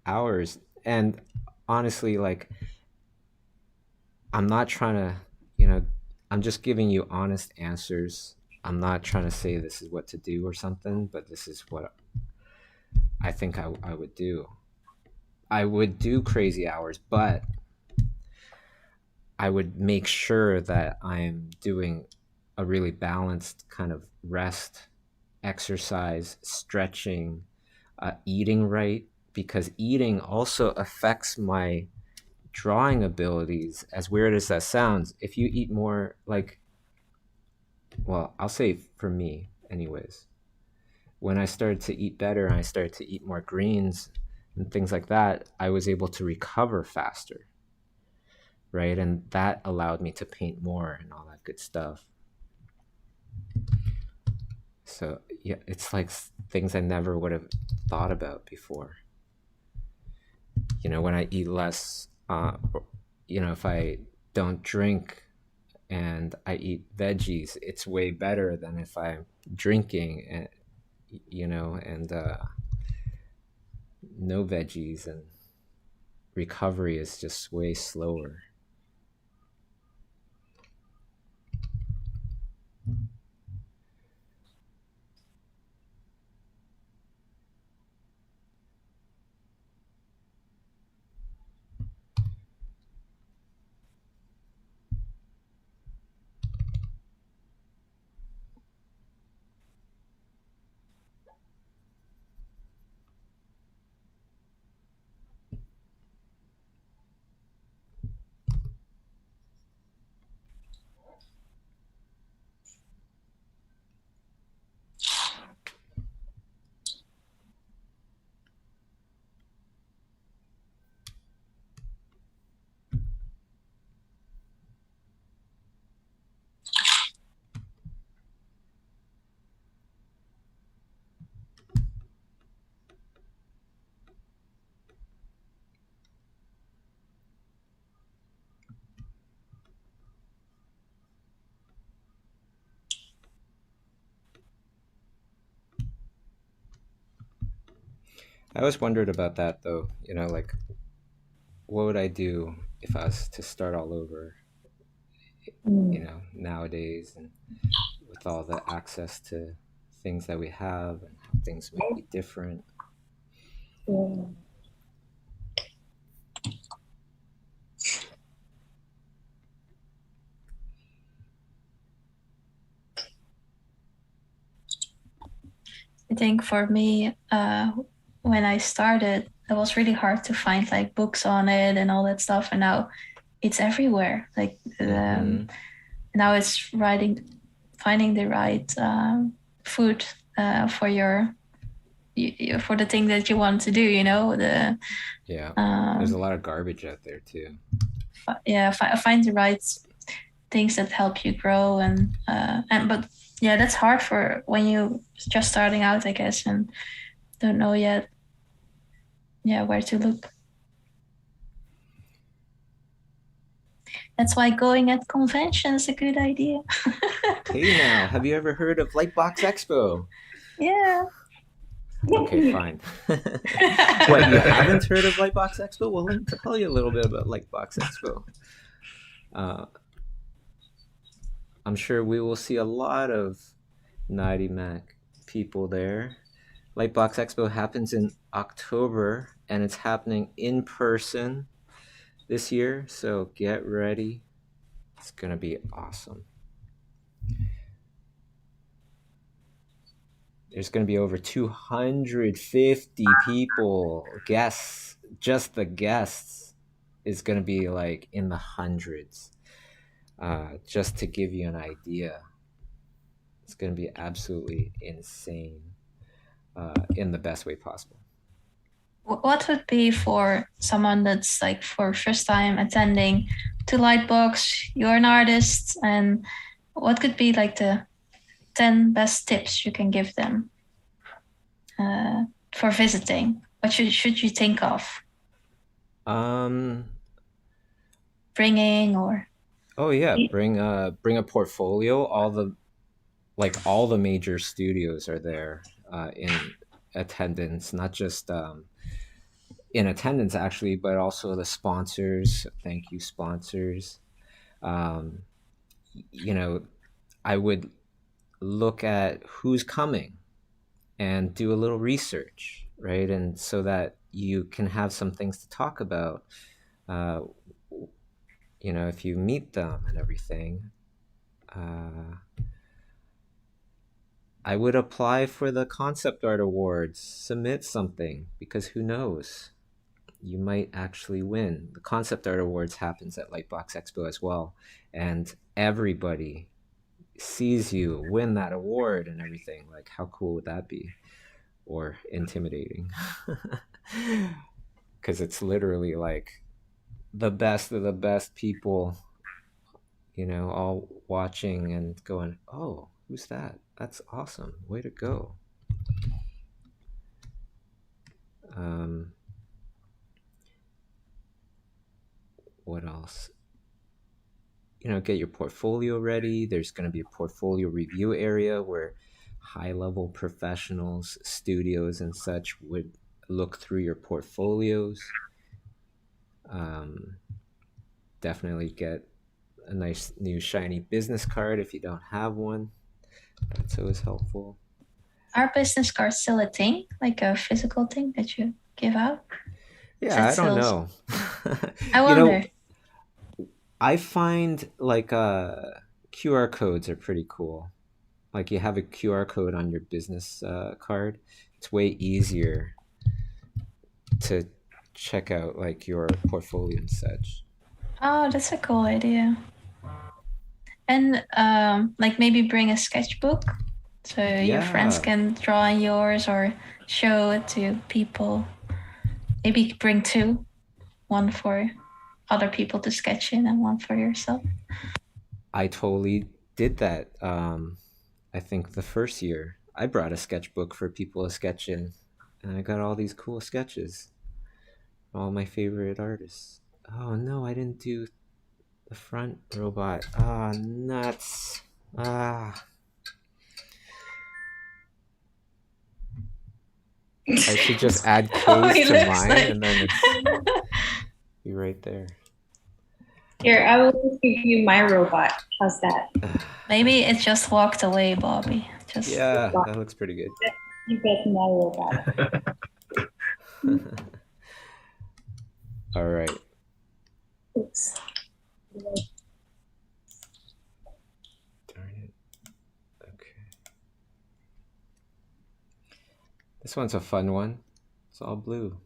hours. And honestly, like, I'm not trying to, I'm just giving you honest answers. I'm not trying to say this is what to do or something, but this is what I think I would do. I would do crazy hours, but I would make sure that I'm doing a really balanced kind of rest, exercise, stretching, eating right, because eating also affects my drawing abilities. As weird as that sounds, if you eat more, like well, I'll say for me anyways, when I started to eat better and I started to eat more greens and things like that, I was able to recover faster, right? And that allowed me to paint more and all that good stuff. So yeah, it's like things I never would have thought about before. You know, when I eat less, you know, if I don't drink and I eat veggies, it's way better than if I'm drinking and, you know, and no veggies, and recovery is just way slower. I always wondered about that though, you know, like what would I do if I was to start all over, you know, nowadays, and with all the access to things that we have and how things might be different. Yeah. I think for me, when I started, it was really hard to find like books on it and all that stuff. And now it's everywhere. Like now it's finding the right food for for the thing that you want to do. You know, there's a lot of garbage out there too. Find the right things that help you grow, and but yeah, that's hard for when you just starting out, I guess, and don't know yet where to look. That's why going at convention is a good idea. Hey now, have you ever heard of Lightbox Expo? Yeah. Okay, fine. What, you haven't heard of Lightbox Expo? Well, let me tell you a little bit about Lightbox Expo. I'm sure we will see a lot of 90 Mac people there. Lightbox Expo happens in October, and it's happening in person this year, so get ready. It's gonna be awesome. There's gonna be over 250 people, guests. Just the guests is gonna be like in the hundreds. Just to give you an idea, it's gonna be absolutely insane, in the best way possible. What would be for someone that's like for first time attending to Lightbox, you're an artist, and what could be like the 10 best tips you can give them for visiting? What should you think of? Bringing or? Oh yeah, bring a portfolio. All the major studios are there in attendance, not just in attendance actually, but also the sponsors. Thank you, sponsors. You know, I would look at who's coming and do a little research, right? And so that you can have some things to talk about, you know, if you meet them and everything. I would apply for the Concept Art Awards, submit something, because who knows? You might actually win. The Concept Art Awards happens at Lightbox Expo as well, and everybody sees you win that award and everything, like how cool would that be? Or intimidating? Because it's literally like the best of the best people, you know, all watching and going, oh, who's that? That's awesome. Way to go. What else? You know, get your portfolio ready. There's going to be a portfolio review area where high-level professionals, studios, and such would look through your portfolios. Definitely get a nice new shiny business card if you don't have one. That's always helpful. Are business cards still a thing, like a physical thing that you give out? Yeah, I don't know. I wonder. I find like QR codes are pretty cool. Like you have a QR code on your business card. It's way easier to check out like your portfolio and such. Oh, that's a cool idea. And like maybe bring a sketchbook so your friends can draw on yours or show it to people. Maybe bring two, one for other people to sketch in and one for yourself. I totally did that. I think the first year I brought a sketchbook for people to sketch in, and I got all these cool sketches. All my favorite artists. Oh no, I didn't do the front robot. Ah, nuts. Ah. I should just add K's to mine and then it's be right there. Here, I will give you my robot. How's that? Maybe it just walked away, Bobby. Yeah, that looks pretty good. You get my robot. All right. Oops. Darn it. Okay. This one's a fun one. It's all blue.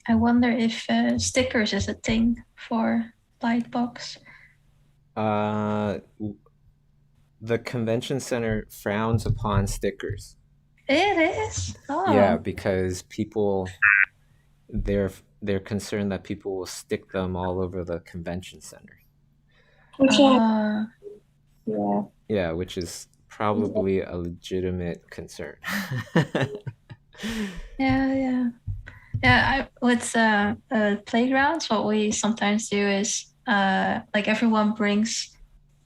I wonder if stickers is a thing for Lightbox. The convention center frowns upon stickers. It is? Oh. Yeah, because people, they're concerned that people will stick them all over the convention center. Yeah, which is probably a legitimate concern. Yeah. With playgrounds, what we sometimes do is like everyone brings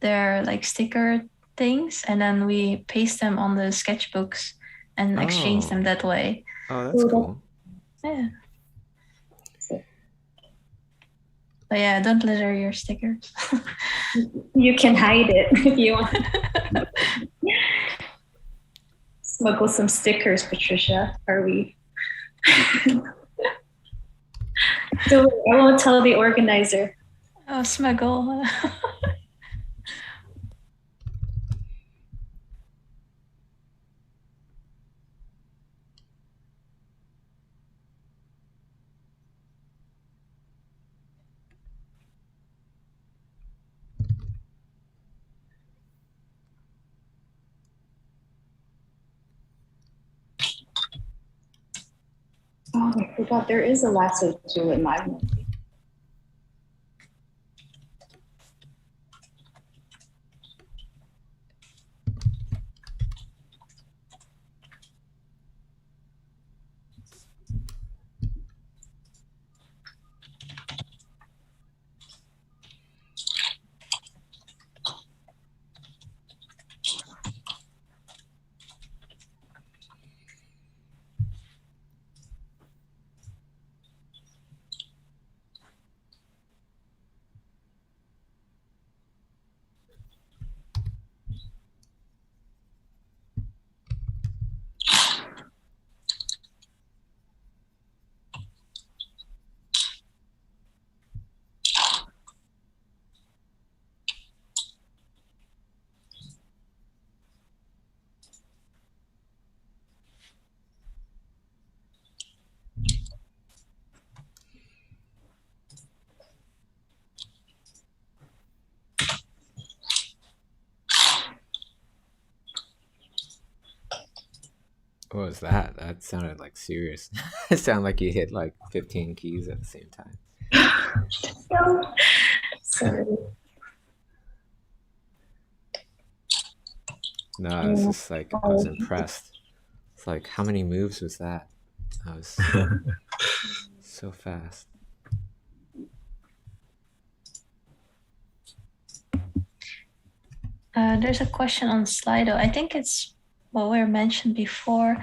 their like sticker things, and then we paste them on the sketchbooks and exchange them that way. Oh, that's cool. Yeah. But yeah, don't litter your stickers. You can hide it if you want. Smuggle some stickers, Patricia. Are we? So I won't tell the organizer. Oh, smuggle. Oh, I forgot there is a lasso tool in my movie. What was that? That sounded like serious. It sounded like you hit like 15 keys at the same time. No. Sorry. No, it's just like, I was impressed. It's like, how many moves was that? I was so fast. There's a question on Slido. I think it's what we mentioned before.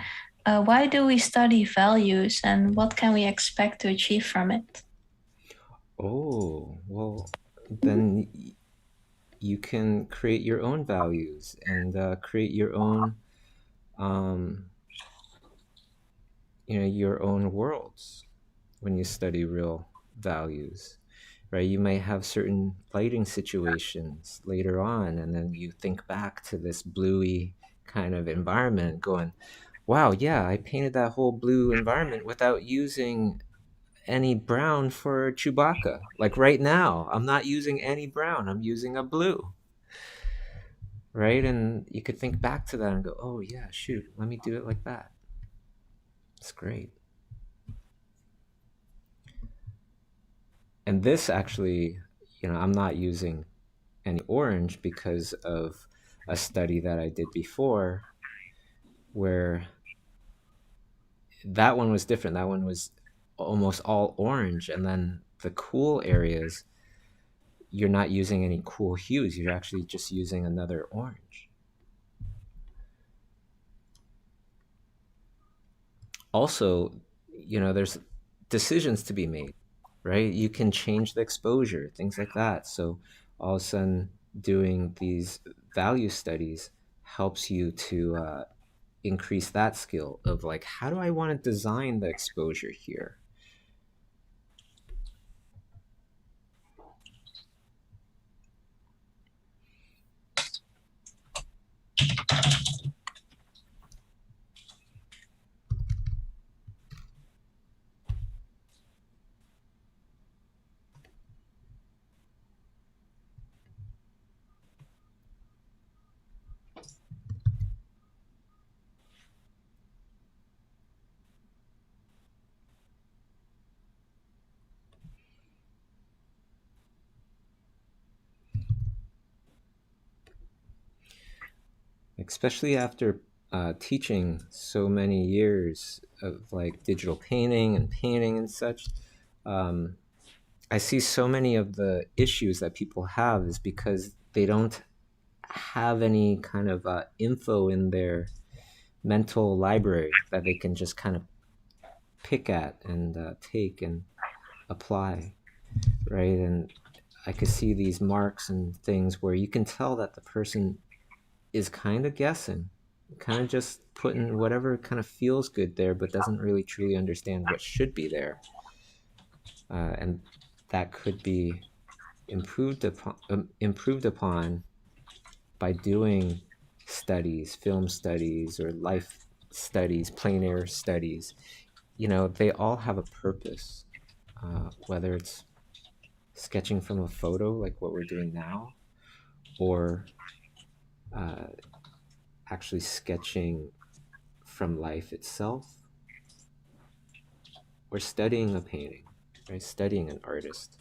Why do we study values and what can we expect to achieve from it? Oh, well, then you can create your own values and create your own, your own worlds when you study real values, right? You might have certain lighting situations later on, and then you think back to this bluey kind of environment going, wow, yeah, I painted that whole blue environment without using any brown for Chewbacca. Like right now, I'm not using any brown, I'm using a blue. Right? And you could think back to that and go, oh yeah, shoot, let me do it like that. It's great. And this actually, I'm not using any orange because of a study that I did before where that one was different. That one was almost all orange, and then the cool areas, you're not using any cool hues. You're actually just using another orange. Also, there's decisions to be made, right? You can change the exposure, things like that. So all of a sudden doing these value studies helps you to increase that skill of like, how do I want to design the exposure here? Especially after teaching so many years of like digital painting and painting and such, I see so many of the issues that people have is because they don't have any kind of info in their mental library that they can just kind of pick at and take and apply, right? And I could see these marks and things where you can tell that the person is kind of guessing, kind of just putting whatever kind of feels good there, but doesn't really truly understand what should be there. And that could be improved upon by doing studies, film studies, or life studies, plein air studies. They all have a purpose, whether it's sketching from a photo like what we're doing now, or actually sketching from life itself, or studying a painting, right? Studying an artist.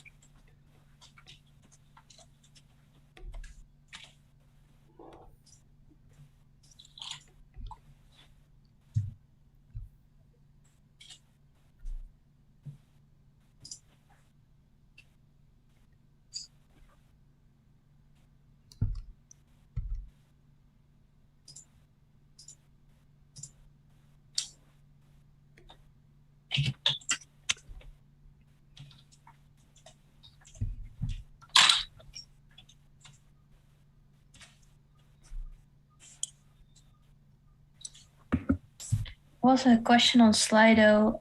Was a question on Slido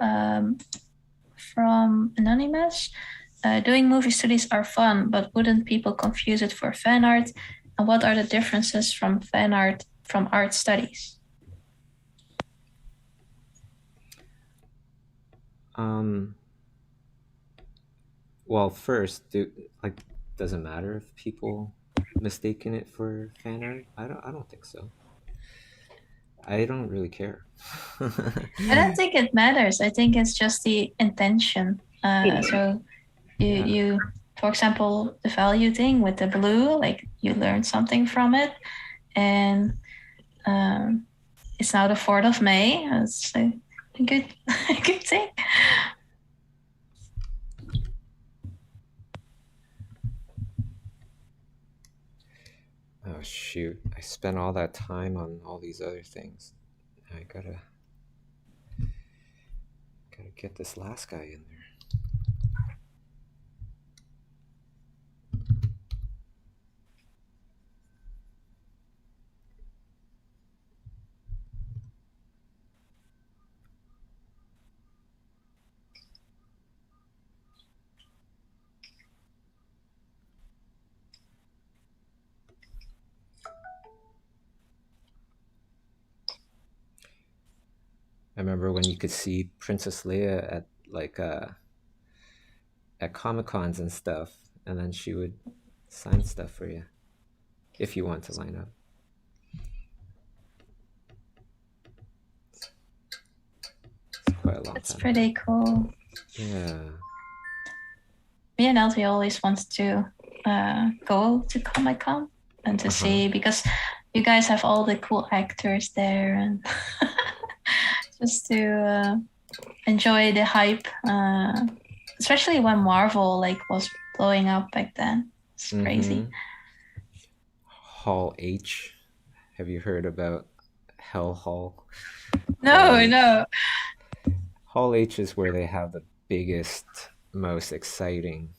from Anonymous. Doing movie studies are fun, but wouldn't people confuse it for fan art? And what are the differences from fan art from art studies? Well, first, doesn't matter if people mistaken it for fan art. I don't think so. I don't really care. I don't think it matters. I think it's just the intention. So you, for example, the value thing with the blue, like you learned something from it, and it's now the 4th of May. It's a good, a good thing. Oh shoot, I spent all that time on all these other things. I gotta get this last guy in there. I remember when you could see Princess Leia at like at Comic-Cons and stuff, and then she would sign stuff for you if you want to line up. It's quite a long It's time. pretty cool. Yeah. Me and Elsie always wants to go to Comic-Con and to see, because you guys have all the cool actors there, and just to enjoy the hype, especially when Marvel like was blowing up back then. It's crazy. Hall H. Have you heard about Hell Hall? No, no. Hall H is where they have the biggest, most exciting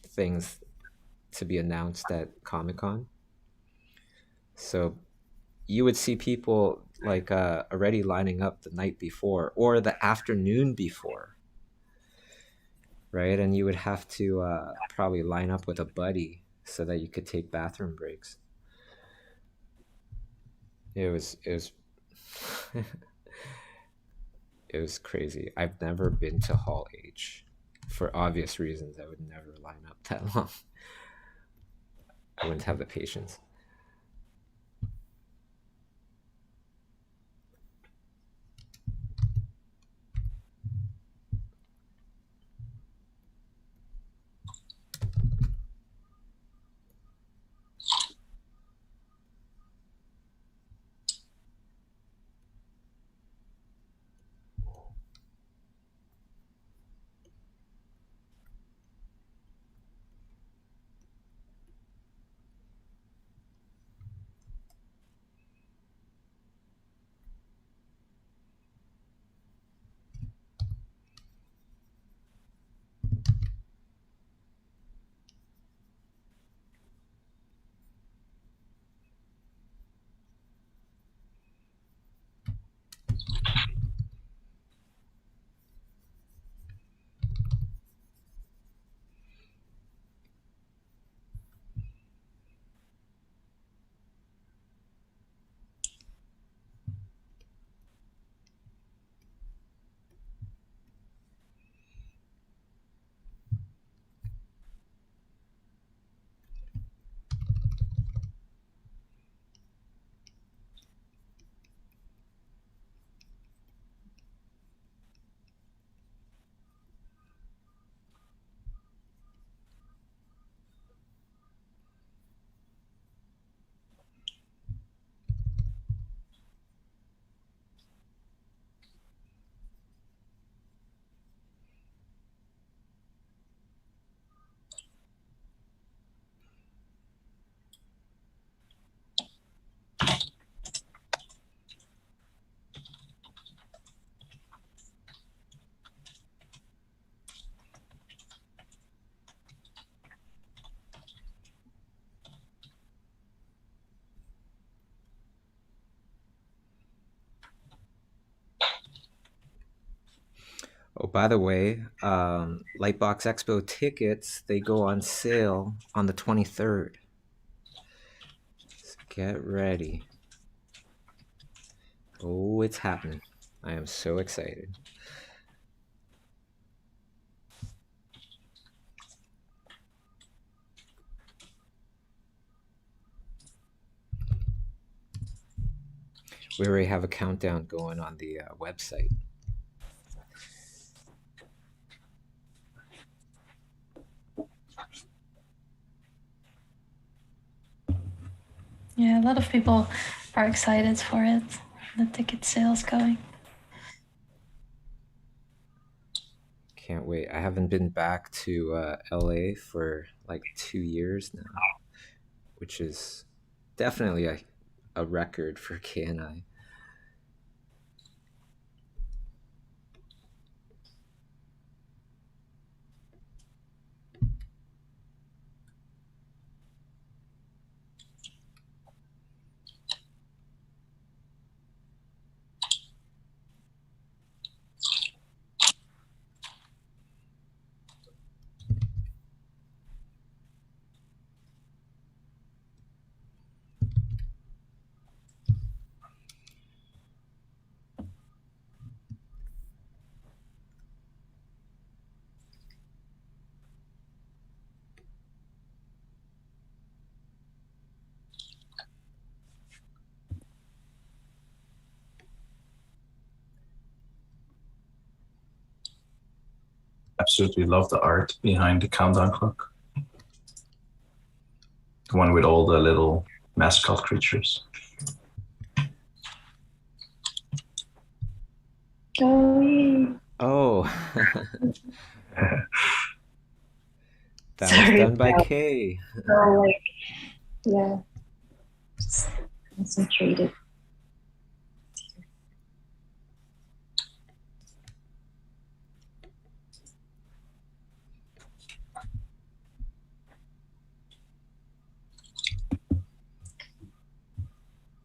things to be announced at Comic-Con. So you would see people like already lining up the night before or the afternoon before, right? And you would have to probably line up with a buddy so that you could take bathroom breaks. It was it was crazy. I've never been to Hall H for obvious reasons. I would never line up that long. I wouldn't have the patience. Oh, by the way, Lightbox Expo tickets, they go on sale on the 23rd. So get ready. Oh, it's happening. I am so excited. We already have a countdown going on the website. Yeah, a lot of people are excited for it. The ticket sales going. Can't wait. I haven't been back to LA for like 2 years now, which is definitely a record for Kay and I. Absolutely love the art behind the countdown clock. The one with all the little mascot creatures. Joey. Oh, that Sorry was done by about- Kay. So like, yeah, just concentrated.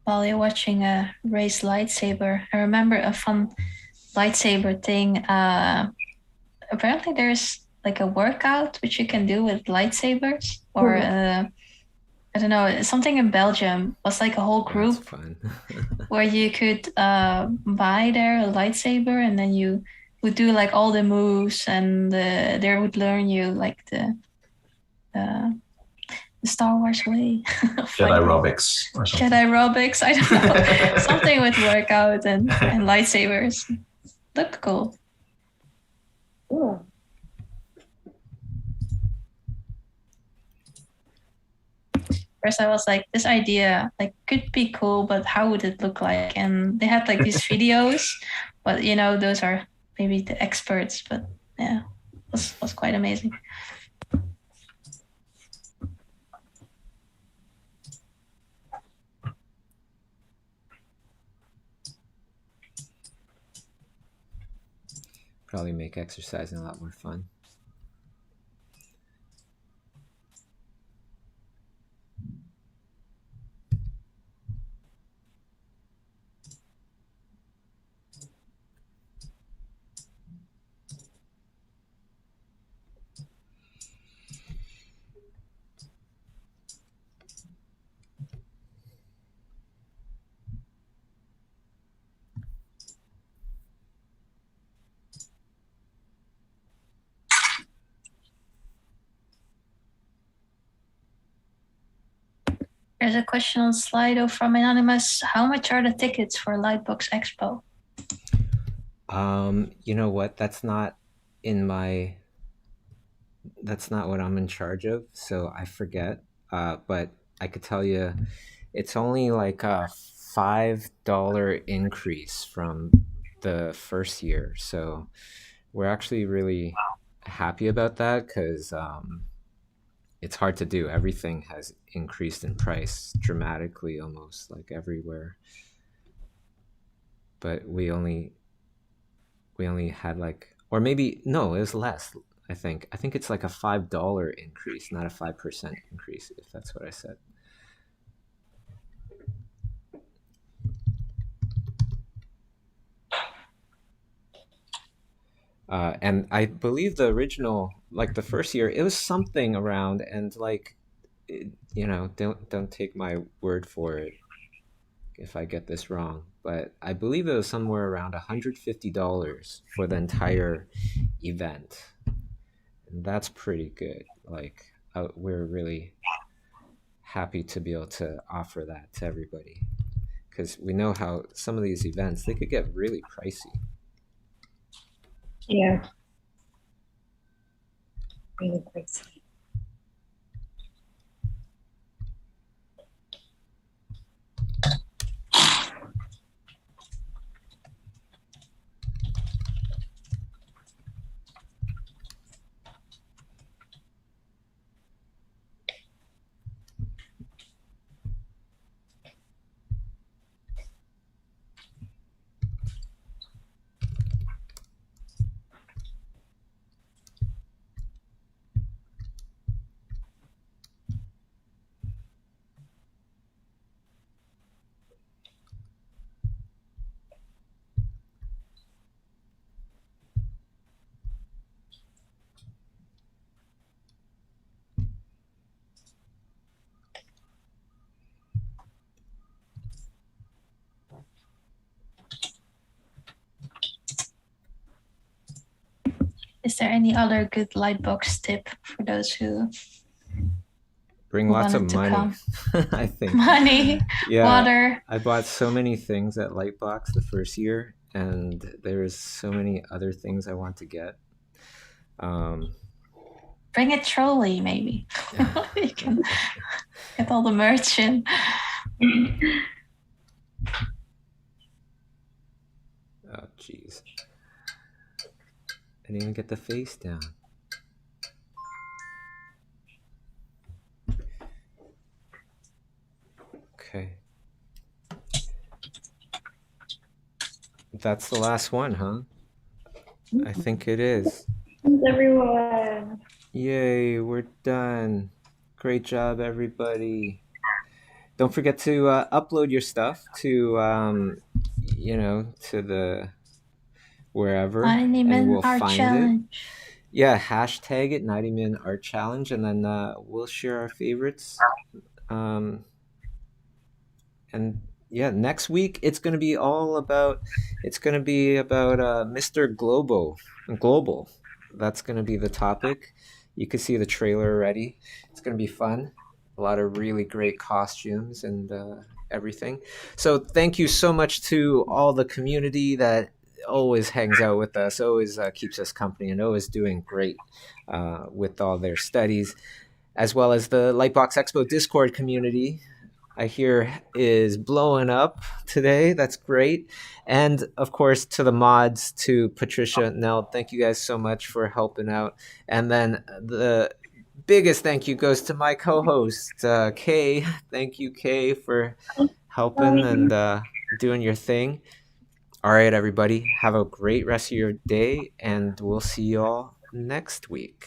While you're watching a race lightsaber, I remember a fun lightsaber thing. Apparently there's like a workout which you can do with lightsabers, or I don't know, something in Belgium was like a whole That's group fun. where you could buy their lightsaber, and then you would do like all the moves, and they would learn you like the Star Wars way. Jedi aerobics or something. Jedi aerobics, I don't know. Something with workout and lightsabers. Looked cool. Ooh. First I was like, this idea like could be cool, but how would it look like? And they had like these videos, but you know, those are maybe the experts, but yeah, was quite amazing. Probably make exercising a lot more fun. There's a question on Slido from Anonymous. How much are the tickets for Lightbox Expo? You know what? That's not what I'm in charge of, so I forget. But I could tell you, it's only like a $5 increase from the first year. So we're actually really happy about that, because it's hard to do. Everything has increased in price dramatically, almost like everywhere. But we only had like, or maybe no, it was less. I think it's like a $5 increase, not a 5% increase, if that's what I said. And I believe the original, like the first year, it was something around, and like, you know, don't take my word for it if I get this wrong, but I believe it was somewhere around $150 for the entire event. And that's pretty good. Like, we're really happy to be able to offer that to everybody, because we know how some of these events, they could get really pricey. Yeah. Really crazy. Is there any other good Lightbox tip for those who Bring lots of wanted to money, come? I think. Money, Yeah, water. I bought so many things at Lightbox the first year, and there's so many other things I want to get. Bring a trolley, maybe. You can get all the merch in. Oh, jeez. I didn't even get the face down. Okay. That's the last one, huh? I think it is. Thanks, everyone. Yay, we're done. Great job, everybody. Don't forget to upload your stuff to, you know, to the wherever, and 90 Men we'll Art find it. Challenge. Yeah, hashtag it 90 Min Art Challenge, and then we'll share our favorites. And yeah, next week it's going to be about Mr. Global. That's going to be the topic. You can see the trailer already. It's going to be fun. A lot of really great costumes and everything. So thank you so much to all the community that always hangs out with us, always keeps us company, and always doing great with all their studies, as well as the Lightbox Expo Discord community. I hear is blowing up today. That's great. And of course, to the mods, to Patricia, Nell, thank you guys so much for helping out. And then the biggest thank you goes to my co-host, Kay. Thank you, Kay, for helping and doing your thing. All right, everybody, have a great rest of your day, and we'll see you all next week.